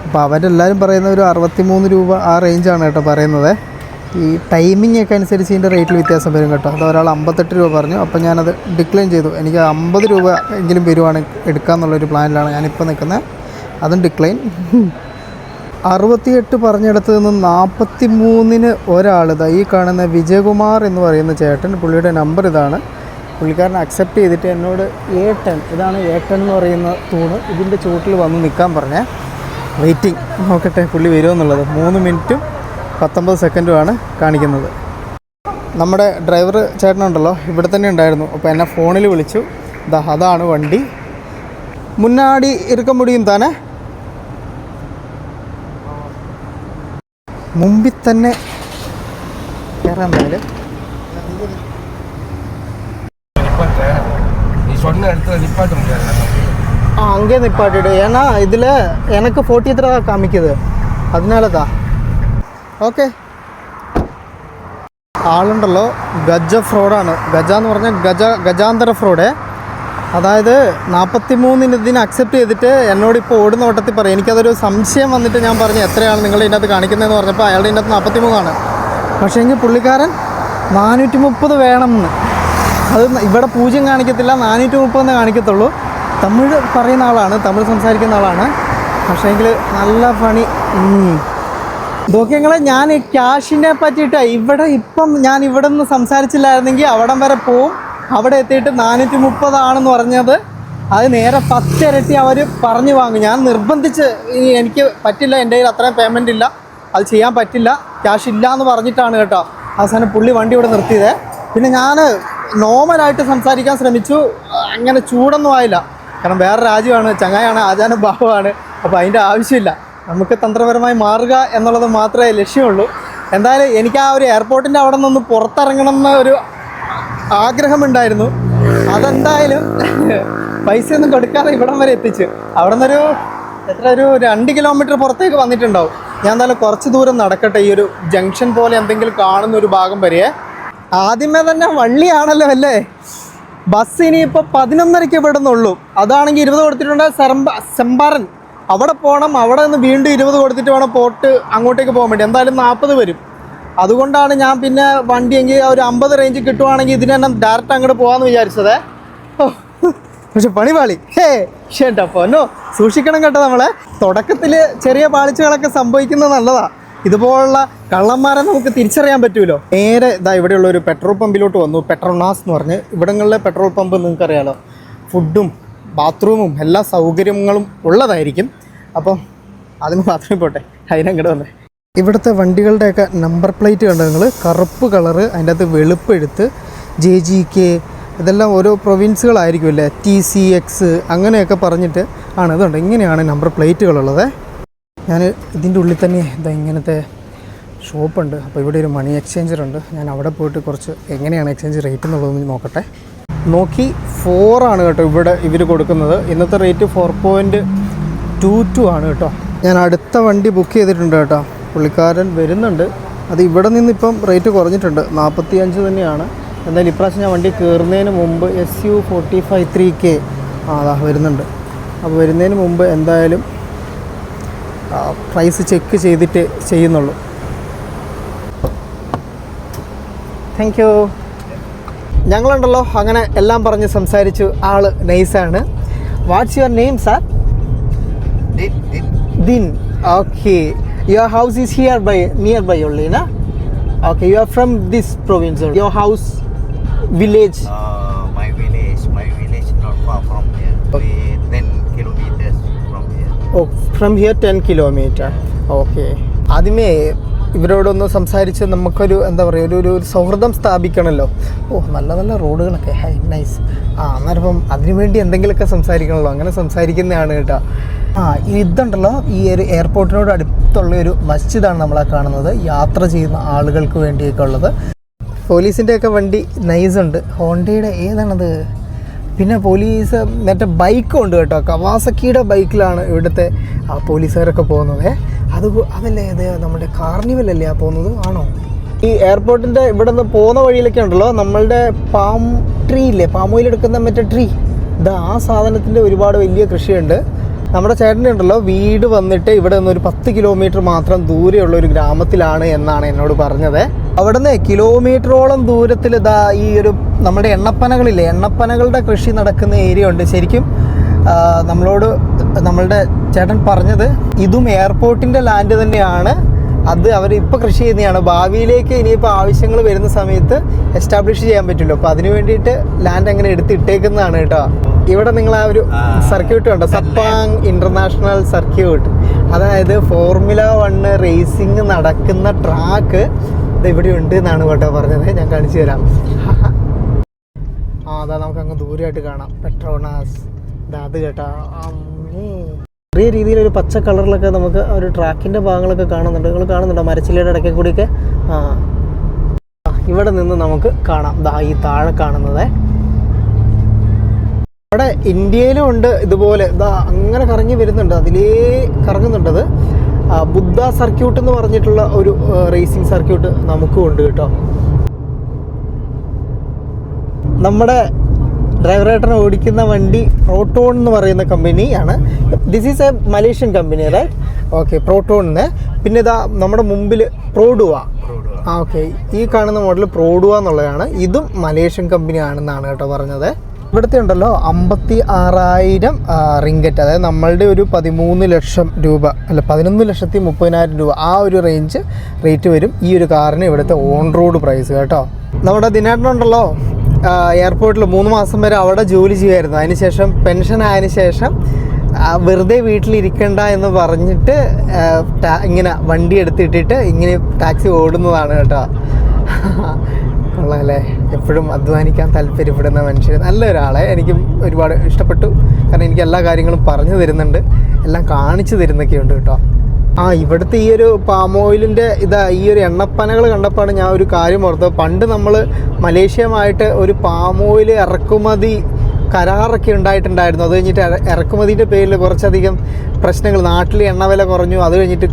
അപ്പോൾ അവരെല്ലാവരും പറയുന്ന ഒരു 63 രൂപ ആ റേഞ്ചാണ് കേട്ടോ പറയുന്നത്. ഈ ടൈമിംഗ് ഒക്കെ അനുസരിച്ച് ഇതിൻ്റെ റേറ്റിൽ വ്യത്യാസം വരും കേട്ടോ. അത് ഒരാൾ 58 രൂപ പറഞ്ഞു. അപ്പോൾ ഞാനത് ഡിക്ലൈൻ ചെയ്തു. എനിക്ക് 50 രൂപ എങ്കിലും വരുവാണ് എടുക്കാമെന്നുള്ളൊരു പ്ലാനിലാണ് ഞാനിപ്പോൾ നിൽക്കുന്നത്. അതും ഡിക്ലൈൻ. 68 പറഞ്ഞിടത്ത് നിന്ന് 43-ന് ഒരാൾ, ഈ കാണുന്ന വിജയകുമാർ എന്ന് പറയുന്ന ചേട്ടൻ, പുള്ളിയുടെ നമ്പർ ഇതാണ്. പുള്ളിക്കാരൻ അക്സെപ്റ്റ് ചെയ്തിട്ട് എന്നോട് A10, ഇതാണ് A10 എന്ന് പറയുന്ന തൂണ്, ഇതിൻ്റെ ചുവട്ടിൽ വന്ന് നിൽക്കാൻ പറഞ്ഞേ. വെയിറ്റിംഗ്, നോക്കട്ടെ പുള്ളി വരുമോ എന്നുള്ളത്. 3 മിനിറ്റും 19 സെക്കൻഡുമാണ് കാണിക്കുന്നത്. നമ്മുടെ ഡ്രൈവർ ചേട്ടനുണ്ടല്ലോ ഇവിടെ തന്നെ ഉണ്ടായിരുന്നു. അപ്പോൾ എന്നെ ഫോണിൽ വിളിച്ചു. അതാണ് വണ്ടി. മുന്നാടി ഇറുക്ക മുടിയും താനേ മുമ്പിൽ തന്നെ കയറാൻ. എന്തായാലും அங்கே நிப்பாட்டிடு. ஏன்னா இதில் எனக்கு 43 தான் காமிக்குது, அதனால தான். ഓക്കെ. ആളുണ്ടല്ലോ ഗജ ഫ്രോഡാണ്. ഗജ എന്ന് പറഞ്ഞാൽ ഗജാന്തര ഫ്രോഡ്. അതായത് 43-ന് ഇതിന് അക്സെപ്റ്റ് ചെയ്തിട്ട് എന്നോടിപ്പോൾ ഓടുന്ന വട്ടത്തിൽ പറയും. എനിക്കതൊരു സംശയം വന്നിട്ട് ഞാൻ പറഞ്ഞു എത്രയാണ് നിങ്ങളുടെ ഇതിൻ്റെ അകത്ത് കാണിക്കുന്നതെന്ന് പറഞ്ഞപ്പോൾ അയാളുടെ ഇതിൻ്റെ അകത്ത് 43 പക്ഷേ എങ്കിൽ പുള്ളിക്കാരൻ 430 വേണമെന്ന്. അത് ഇവിടെ 0 കാണിക്കത്തില്ല, 430 കാണിക്കത്തുള്ളൂ. തമിഴ് പറയുന്ന ആളാണ്, തമിഴ് സംസാരിക്കുന്ന ആളാണ്. പക്ഷേങ്കിൽ നല്ല പണി. നോക്കിയങ്ങളെ, ഞാൻ ക്യാഷിനെ പറ്റിയിട്ട് ഇപ്പം ഞാൻ ഇവിടെ നിന്ന് സംസാരിച്ചില്ലായിരുന്നെങ്കിൽ അവിടം വരെ പോവും. അവിടെ എത്തിയിട്ട് 430 ആണെന്ന് പറഞ്ഞത് അത് നേരെ 10 ഇരട്ടി അവർ പറഞ്ഞു വാങ്ങും. ഞാൻ നിർബന്ധിച്ച് എനിക്ക് പറ്റില്ല, എൻ്റെ കയ്യിൽ അത്രയും പേയ്മെൻ്റ് ഇല്ല, അത് ചെയ്യാൻ പറ്റില്ല, ക്യാഷ് ഇല്ല എന്ന് പറഞ്ഞിട്ടാണ് കേട്ടോ അവസാനം പുള്ളി വണ്ടി ഇവിടെ നിർത്തിയത്. പിന്നെ ഞാൻ നോർമലായിട്ട് സംസാരിക്കാൻ ശ്രമിച്ചു, അങ്ങനെ ചൂടൊന്നും ആയില്ല. കാരണം വേറെ രാജ്യമാണ്, ചങ്ങായാണ്, ആചാരഭാവമാണ്. അപ്പോൾ അതിൻ്റെ ആവശ്യമില്ല, നമുക്ക് തന്ത്രപരമായി മാറുക എന്നുള്ളത് മാത്രമേ ലക്ഷ്യമുള്ളൂ. എന്തായാലും എനിക്ക് ആ ഒരു എയർപോർട്ടിൻ്റെ അവിടെ നിന്ന് പുറത്തിറങ്ങണം എന്ന ഒരു ആഗ്രഹമുണ്ടായിരുന്നു. അതെന്തായാലും പൈസയൊന്നും കൊടുക്കാതെ ഇവിടം വരെ എത്തിച്ച്. അവിടെ നിന്നൊരു ഒരു 2 കിലോമീറ്റർ പുറത്തേക്ക് വന്നിട്ടുണ്ടാവും. ഞാൻ എന്തായാലും കുറച്ച് ദൂരം നടക്കട്ടെ, ഈ ഒരു ജംഗ്ഷൻ പോലെ എന്തെങ്കിലും കാണുന്ന ഒരു ഭാഗം വരെയേ. ആദ്യമേ തന്നെ വള്ളിയാണല്ലോ അല്ലേ? ബസ് ഇനിയിപ്പോൾ 11:30 വിടുന്നുള്ളൂ. അതാണെങ്കിൽ 20 കൊടുത്തിട്ടുണ്ട്. സെമ്പാറൻ അവിടെ പോകണം. അവിടെ നിന്ന് വീണ്ടും 20 കൊടുത്തിട്ട് വേണം പോർട്ട് അങ്ങോട്ടേക്ക് പോകാൻ വേണ്ടി. എന്തായാലും 40 വരും. അതുകൊണ്ടാണ് ഞാൻ പിന്നെ വണ്ടി എങ്കിൽ ഒരു 50 റേഞ്ച് കിട്ടുവാണെങ്കിൽ ഇതിന് തന്നെ ഡയറക്റ്റ് അങ്ങോട്ട് പോകാമെന്ന് വിചാരിച്ചത്. പക്ഷെ പണിപാളി. ഷേട്ടാ പോന്നോ, സൂക്ഷിക്കണം കേട്ടോ. നമ്മളെ തുടക്കത്തിൽ ചെറിയ പാളിച്ചകളൊക്കെ സംഭവിക്കുന്നത് നല്ലതാണ്. ഇതുപോലുള്ള കള്ളന്മാരെ നമുക്ക് തിരിച്ചറിയാൻ പറ്റുമല്ലോ. നേരെ ഇതാ ഇവിടെയുള്ള ഒരു പെട്രോൾ പമ്പിലോട്ട് വന്നു. പെട്രോനാസ് എന്ന് പറഞ്ഞ് ഇവിടങ്ങളിലെ പെട്രോൾ പമ്പ് നിങ്ങൾക്കറിയാലോ, ഫുഡും ബാത്റൂമും എല്ലാ സൗകര്യങ്ങളും ഉള്ളതായിരിക്കും. അപ്പം അതിന് മാത്രമേ പോട്ടെ, അതിനങ്ങോട്ട് വന്നേ. ഇവിടുത്തെ വണ്ടികളുടെയൊക്കെ നമ്പർ പ്ലേറ്റ് കണ്ടോ നിങ്ങൾ, കറുപ്പ് കളറ്, അതിൻ്റെ അകത്ത് വെളുപ്പെടുത്ത് JGK, ഇതെല്ലാം ഓരോ പ്രൊവിൻസുകളായിരിക്കും അല്ലേ, TCX അങ്ങനെയൊക്കെ പറഞ്ഞിട്ട് ആണ്. ഇതുണ്ട്, ഇങ്ങനെയാണ് നമ്പർ പ്ലേറ്റുകളുള്ളത്. ഞാൻ ഇതിൻ്റെ ഉള്ളിൽ തന്നെ ഇതാ ഇങ്ങനത്തെ ഷോപ്പുണ്ട്. അപ്പോൾ ഇവിടെ ഒരു മണി എക്സ്ചേഞ്ചർ ഉണ്ട്. ഞാൻ അവിടെ പോയിട്ട് കുറച്ച് എങ്ങനെയാണ് എക്സ്ചേഞ്ച് റേറ്റ് എന്നുള്ളതെന്ന് നോക്കട്ടെ. നോക്കി 4 ആണ് കേട്ടോ ഇവിടെ ഇവർ കൊടുക്കുന്നത്. ഇന്നത്തെ റേറ്റ് 4.22 ആണ് കേട്ടോ. ഞാൻ അടുത്ത വണ്ടി ബുക്ക് ചെയ്തിട്ടുണ്ട് കേട്ടോ. പുള്ളിക്കാരൻ വരുന്നുണ്ട്. അത് ഇവിടെ നിന്നിപ്പം റേറ്റ് കുറഞ്ഞിട്ടുണ്ട്, 45 തന്നെയാണ്. എന്തായാലും ഇപ്രാവശ്യം ഞാൻ വണ്ടി കയറുന്നതിന് മുമ്പ് SU45 3K അതാ വരുന്നുണ്ട്. അപ്പോൾ വരുന്നതിന് മുമ്പ് എന്തായാലും പ്രൈസ് ചെക്ക് ചെയ്തിട്ട് ചെയ്യുന്നുള്ളൂ. Thank you. ഞങ്ങളുണ്ടല്ലോ അങ്ങനെ എല്ലാം പറഞ്ഞ് സംസാരിച്ചു. ആള് നൈസാണ്. What's your name sir? ദിൻ. Okay. Your house is near by only, na? Okay, you are from this province. Your house, village? My village not far from here. We 10 kilometers from here. Oh, from here 10 kilometer. Okay. ആദ്യമേ ഇവരോടൊന്ന് സംസാരിച്ച് നമുക്കൊരു എന്താ പറയുക, ഒരു സൗഹൃദം സ്ഥാപിക്കണമല്ലോ. നല്ല നല്ല റോഡുകളൊക്കെ, ഹൈ നൈസ്. അന്നേരം അതിനുവേണ്ടി എന്തെങ്കിലുമൊക്കെ സംസാരിക്കണമല്ലോ. അങ്ങനെ സംസാരിക്കുന്നതാണ് കേട്ടോ. ഇതുണ്ടല്ലോ, ഈ ഒരു എയർപോർട്ടിനോട് അടുത്തുള്ള ഒരു മസ്ജിദാണ് നമ്മളാ കാണുന്നത്. യാത്ര ചെയ്യുന്ന ആളുകൾക്ക് വേണ്ടിയൊക്കെ ഉള്ളത്. പോലീസിൻ്റെയൊക്കെ വണ്ടി നൈസുണ്ട്. ഹോണ്ടയുടെ ഏതാണത്? പിന്നെ പോലീസ് മറ്റേ ബൈക്കും ഉണ്ട് കേട്ടോ. കവാസക്കിയുടെ ബൈക്കിലാണ് ഇവിടുത്തെ പോലീസുകാരൊക്കെ പോകുന്നത്. അതല്ലേ ഇത് നമ്മുടെ കാർണിവൽ അല്ലേ പോകുന്നത്? ആണോ? ഈ എയർപോർട്ടിൻ്റെ ഇവിടെ നിന്ന് പോകുന്ന വഴിയിലൊക്കെ ഉണ്ടല്ലോ, നമ്മളുടെ പാം ട്രീ ഇല്ലേ, പാം ഓയിൽ എടുക്കുന്ന മറ്റേ ട്രീ, ആ സാധനത്തിൻ്റെ ഒരുപാട് വലിയ കൃഷിയുണ്ട്. നമ്മുടെ ചേട്ടനുണ്ടല്ലോ വീട് വന്നിട്ട് ഇവിടെ നിന്ന് ഒരു 10 കിലോമീറ്റർ മാത്രം ദൂരെയുള്ള ഒരു ഗ്രാമത്തിലാണ് എന്നാണ് എന്നോട് പറഞ്ഞത്. അവിടെ നിന്ന് കിലോമീറ്ററോളം ദൂരത്തിൽ ഈ ഒരു നമ്മുടെ എണ്ണപ്പനകളില്ലേ, എണ്ണപ്പനകളുടെ കൃഷി നടക്കുന്ന ഏരിയ ഉണ്ട്. ശരിക്കും നമ്മളുടെ ചേട്ടൻ പറഞ്ഞത് ഇതും എയർപോർട്ടിൻ്റെ ലാൻഡ് തന്നെയാണ്. അത് അവർ ഇപ്പോൾ കൃഷി ചെയ്യുന്നതാണ്. ഭാവിയിലേക്ക് ഇനിയിപ്പോൾ ആവശ്യങ്ങൾ വരുന്ന സമയത്ത് എസ്റ്റാബ്ലിഷ് ചെയ്യാൻ പറ്റുമല്ലോ. അപ്പോൾ അതിന് വേണ്ടിയിട്ട് ലാൻഡ് അങ്ങനെ എടുത്തിട്ടേക്കുന്നതാണ് കേട്ടോ. ഇവിടെ നിങ്ങൾ ആ ഒരു സർക്യൂട്ട് കണ്ടോ, സപ്പാങ് ഇൻ്റർനാഷണൽ സർക്യൂട്ട്, അതായത് Formula 1 റേസിങ് നടക്കുന്ന ട്രാക്ക് ഇത് ഇവിടെ ഉണ്ട് എന്നാണ് കേട്ടോ പറഞ്ഞത്. ഞാൻ കാണിച്ചു തരാം. അതാ നമുക്ക് അങ്ങ് ദൂരമായിട്ട് കാണാം പെട്രോനാസ്. അത് കേട്ടോ, ചെറിയ രീതിയിലൊരു പച്ച കളറിലൊക്കെ നമുക്ക് ഒരു ട്രാക്കിൻ്റെ ഭാഗങ്ങളൊക്കെ കാണുന്നുണ്ട്. നിങ്ങൾ കാണുന്നുണ്ടോ മരച്ചില്ലയുടെ ഇടയ്ക്ക് കൂടിയൊക്കെ? ഇവിടെ നിന്ന് നമുക്ക് കാണാം ഈ താഴെ കാണുന്നത്. അവിടെ ഇന്ത്യയിലും ഉണ്ട് ഇതുപോലെ, അങ്ങനെ കറങ്ങി വരുന്നുണ്ട്, അതിലേ കറങ്ങുന്നുണ്ടത്. ബുദ്ധ സർക്യൂട്ട് എന്ന് പറഞ്ഞിട്ടുള്ള ഒരു റേസിംഗ് സർക്യൂട്ട് നമുക്കും ഉണ്ട് കേട്ടോ. നമ്മുടെ ഡ്രൈവറേട്ടനെ ഓടിക്കുന്ന വണ്ടി പ്രോട്ടോൺ എന്ന് പറയുന്ന കമ്പനിയാണ്. This is a Malaysian company, right? Okay, പ്രോട്ടോണിന്. പിന്നെ നമ്മുടെ മുമ്പിൽ പ്രോഡുവ. ഓക്കെ, ഈ കാണുന്ന മോഡൽ പ്രോഡുവ എന്നുള്ളതാണ്. ഇതും മലേഷ്യൻ കമ്പനി ആണെന്നാണ് കേട്ടോ പറഞ്ഞത്. ഇവിടുത്തെ ഉണ്ടല്ലോ 56,000 റിങ്കറ്റ്, അതായത് നമ്മളുടെ ഒരു 13 ലക്ഷം രൂപ, അല്ല 11,30,000 രൂപ, ആ ഒരു റേറ്റ് വരും ഈ ഒരു കാറിന് ഇവിടുത്തെ ഓൺ റോഡ് പ്രൈസ് കേട്ടോ. നമ്മുടെ ദിനേട്ടനുണ്ടല്ലോ എയർപോർട്ടിൽ 3 മാസം വരെ അവിടെ ജോലി ചെയ്യുമായിരുന്നു. അതിനുശേഷം പെൻഷൻ ആയതിനു ശേഷം വെറുതെ വീട്ടിലിരിക്കണ്ട എന്ന് പറഞ്ഞിട്ട് ഇങ്ങനെ വണ്ടി എടുത്തിട്ടിട്ട് ഇങ്ങനെ ടാക്സി ഓടുന്നതാണ് കേട്ടോ. കൊള്ളാമല്ലേ? എപ്പോഴും അധ്വാനിക്കാൻ താല്പര്യപ്പെടുന്ന മനുഷ്യർ, നല്ലൊരാളെ എനിക്കും ഒരുപാട് ഇഷ്ടപ്പെട്ടു. കാരണം എനിക്ക് എല്ലാ കാര്യങ്ങളും പറഞ്ഞു തരുന്നുണ്ട്, എല്ലാം കാണിച്ചു തരുന്നൊക്കെയുണ്ട് കേട്ടോ. ഇവിടുത്തെ ഈ ഒരു പാം ഓയിലിൻ്റെ ഈ ഒരു എണ്ണപ്പനകൾ കണ്ടപ്പോഴാണ് ഞാൻ ഒരു കാര്യം ഓർത്തത്. പണ്ട് നമ്മൾ മലേഷ്യയുമായിട്ട് ഒരു പാം ഓയിൽ ഇറക്കുമതി കരാറൊക്കെ ഉണ്ടായിട്ടുണ്ടായിരുന്നു. അത് കഴിഞ്ഞിട്ട് ഇറക്കുമതിൻ്റെ പേരിൽ കുറച്ചധികം പ്രശ്നങ്ങൾ, നാട്ടിൽ എണ്ണ വില കുറഞ്ഞു, അത് കഴിഞ്ഞിട്ട്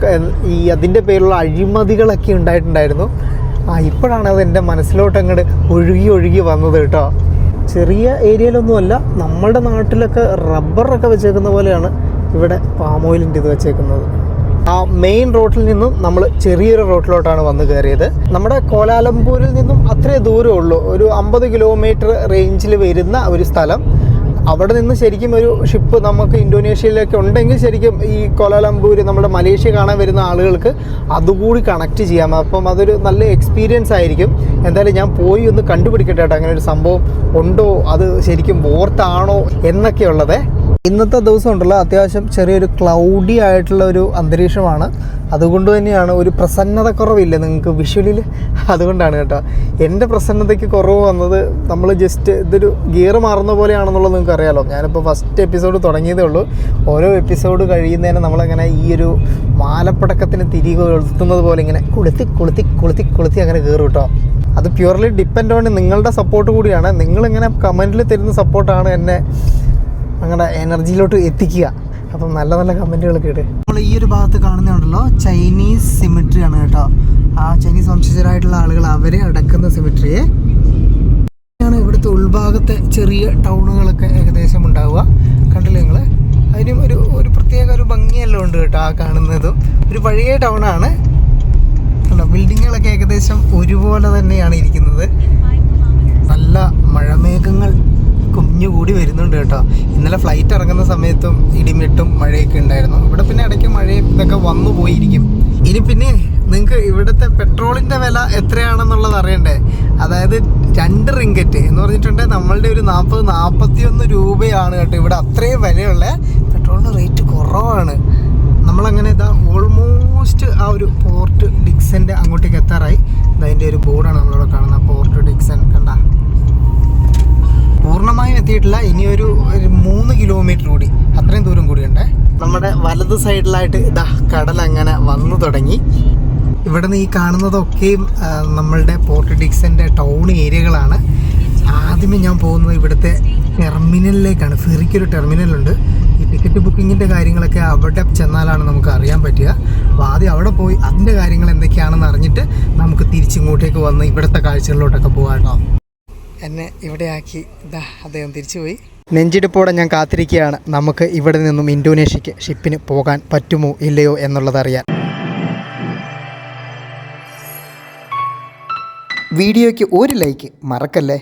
അതിൻ്റെ പേരിലുള്ള അഴിമതികളൊക്കെ ഉണ്ടായിട്ടുണ്ടായിരുന്നു. ഇപ്പോഴാണ് അത് എൻ്റെ മനസ്സിലോട്ട് അങ്ങോട്ട് ഒഴുകി വന്നത് കേട്ടോ. ചെറിയ ഏരിയയിലൊന്നുമല്ല, നമ്മളുടെ നാട്ടിലൊക്കെ റബ്ബറൊക്കെ വെച്ചേക്കുന്ന പോലെയാണ് ഇവിടെ പാം ഓയിലിൻ്റെ ഇത് വെച്ചേക്കുന്നത്. ആ മെയിൻ റോഡിൽ നിന്നും നമ്മൾ ചെറിയൊരു റോഡിലോട്ടാണ് വന്ന് കയറിയത്. നമ്മുടെ കോലാലംപൂരിൽ നിന്നും അത്രേ ദൂരമേ ഉള്ളൂ, ഒരു 50 കിലോമീറ്റർ റേഞ്ചിൽ വരുന്ന ഒരു സ്ഥലം. അവിടെ നിന്ന് ശരിക്കും ഒരു ഷിപ്പ് നമുക്ക് ഇന്തോനേഷ്യയിലേക്ക് ഉണ്ടെങ്കിൽ ശരിക്കും ഈ കോലാലംപൂർ നമ്മുടെ മലേഷ്യ കാണാൻ വരുന്ന ആളുകൾക്ക് അതുകൂടി കണക്ട് ചെയ്യാം. അപ്പം അതൊരു നല്ല എക്സ്പീരിയൻസ് ആയിരിക്കും. എന്തായാലും ഞാൻ പോയി ഒന്ന് കണ്ടുപിടിക്കട്ടെ കേട്ടോ, അങ്ങനെ ഒരു സംഭവം ഉണ്ടോ, അത് ശരിക്കും വോർത്താണോ എന്നൊക്കെയുള്ളത്. ഇന്നത്തെ ദിവസം ഉണ്ടല്ലോ അത്യാവശ്യം ചെറിയൊരു ക്ലൗഡി ആയിട്ടുള്ള ഒരു അന്തരീക്ഷമാണ്. അതുകൊണ്ട് തന്നെയാണ് ഒരു പ്രസന്നത കുറവില്ല നിങ്ങൾക്ക് വിഷ്വലിൽ, അതുകൊണ്ടാണ് കേട്ടോ. എൻ്റെ പ്രസന്നതയ്ക്ക് കുറവ് വന്നത് നമ്മൾ ജസ്റ്റ് ഇതൊരു ഗിയർ മാറുന്ന പോലെയാണെന്നുള്ളത് നിങ്ങൾക്ക് അറിയാമല്ലോ. ഞാനിപ്പോൾ ഫസ്റ്റ് എപ്പിസോഡ് തുടങ്ങിയതേ ഉള്ളൂ. ഓരോ എപ്പിസോഡ് കഴിയുന്നതിന് നമ്മളങ്ങനെ ഈ ഒരു മാലപ്പടക്കത്തിന് തിരികെ കൊളുത്തുന്നത് പോലെ ഇങ്ങനെ കൊളുത്തി കൊളുത്തി കൊളുത്തി കൊളുത്തി അങ്ങനെ കയറും കേട്ടോ. അത് പ്യുവർലി ഡിപ്പെൻഡ് ഓൺ നിങ്ങളുടെ സപ്പോർട്ട് കൂടിയാണ്. നിങ്ങളിങ്ങനെ കമൻറ്റിൽ തരുന്ന സപ്പോർട്ടാണ് എന്നെ അങ്ങനെ എനർജിയിലോട്ട് എത്തിക്കുക. അപ്പം നല്ല നല്ല കമൻറ്റുകളൊക്കെ ഇട്ട്. നമ്മൾ ഈ ഒരു ഭാഗത്ത് കാണുന്നുണ്ടല്ലോ ചൈനീസ് സിമിട്രിയാണ് കേട്ടോ. ആ ചൈനീസ് വംശജരായിട്ടുള്ള ആളുകൾ അവരെ അടക്കുന്ന സിമിട്രിയെ ആണ് ഇവിടുത്തെ ഉൾഭാഗത്തെ ചെറിയ ടൗണുകളൊക്കെ ഏകദേശം ഉണ്ടാവുക. കണ്ടില്ലേ നിങ്ങൾ? അതിനും ഒരു പ്രത്യേക ഒരു ഭംഗിയെല്ലാം ഉണ്ട് കേട്ടോ. ആ കാണുന്നതും ഒരു പഴയ ടൗണാണ് കണ്ടോ. ബിൽഡിങ്ങുകളൊക്കെ ഏകദേശം ഒരുപോലെ തന്നെയാണ് ഇരിക്കുന്നത്. നല്ല മഴമേഘങ്ങൾ കുഞ്ഞുകൂടി വരുന്നുണ്ട് കേട്ടോ. ഇന്നലെ ഫ്ലൈറ്റ് ഇറങ്ങുന്ന സമയത്തും ഇടിമിട്ടും മഴയൊക്കെ ഉണ്ടായിരുന്നു. ഇവിടെ പിന്നെ ഇടയ്ക്ക് മഴയും ഇതൊക്കെ വന്നു പോയിരിക്കും. ഇനി പിന്നെ നിങ്ങൾക്ക് ഇവിടുത്തെ പെട്രോളിൻ്റെ വില എത്രയാണെന്നുള്ളത് അറിയണ്ടേ? അതായത് 2 റിങ്കറ്റ് എന്ന് പറഞ്ഞിട്ടുണ്ടെങ്കിൽ നമ്മളുടെ ഒരു 41 രൂപയാണ് കേട്ടോ ഇവിടെ. അത്രയും വിലയുള്ള പെട്രോളിന് റേറ്റ് കുറവാണ്. നമ്മളങ്ങനെ ഇതാ ഓൾമോസ്റ്റ് ആ ഒരു പോർട്ട് ഡിക്സൻ്റെ അങ്ങോട്ടേക്ക് എത്താറായി. അതിൻ്റെ ഒരു ബോർഡാണ് നമ്മളിവിടെ കാണുന്നത്, പോർട്ട് ഡിക്സൺ. കണ്ട, പൂർണ്ണമായും എത്തിയിട്ടില്ല. ഇനിയൊരു 3 കിലോമീറ്റർ കൂടി, അത്രയും ദൂരം കൂടിയുണ്ട്. നമ്മുടെ വലത് സൈഡിലായിട്ട് ഇതാ കടൽ അങ്ങനെ വന്നു തുടങ്ങി. ഇവിടെ നിന്ന് ഈ കാണുന്നതൊക്കെയും നമ്മളുടെ പോർട്ട് ഡിക്സൻ്റെ ടൗൺ ഏരിയകളാണ്. ആദ്യമേ ഞാൻ പോകുന്നത് ഇവിടുത്തെ ടെർമിനലിലേക്കാണ്. ഫെറിക്കൊരു ടെർമിനലുണ്ട്. ഈ ടിക്കറ്റ് ബുക്കിങ്ങിൻ്റെ കാര്യങ്ങളൊക്കെ അവിടെ ചെന്നാലാണ് നമുക്ക് അറിയാൻ പറ്റുക. അപ്പോൾ ആദ്യം അവിടെ പോയി അതിൻ്റെ കാര്യങ്ങൾ എന്തൊക്കെയാണെന്ന് അറിഞ്ഞിട്ട് നമുക്ക് തിരിച്ചിങ്ങോട്ടേക്ക് വന്ന് ഇവിടുത്തെ കാഴ്ചകളിലോട്ടൊക്കെ പോകാം. എന്നെ ഇവിടെ ആക്കി ഇതാ അദ്ദേഹം തിരിച്ചുപോയി. നെഞ്ചിടിപ്പോടെ ഞാൻ കാത്തിരിക്കുകയാണ് നമുക്ക് ഇവിടെ നിന്നും ഇന്തോനേഷ്യക്ക് ഷിപ്പിന് പോകാൻ പറ്റുമോ ഇല്ലയോ എന്നുള്ളതറിയാൻ. വീഡിയോയ്ക്ക് ഒരു ലൈക്ക് മറക്കല്ലേ.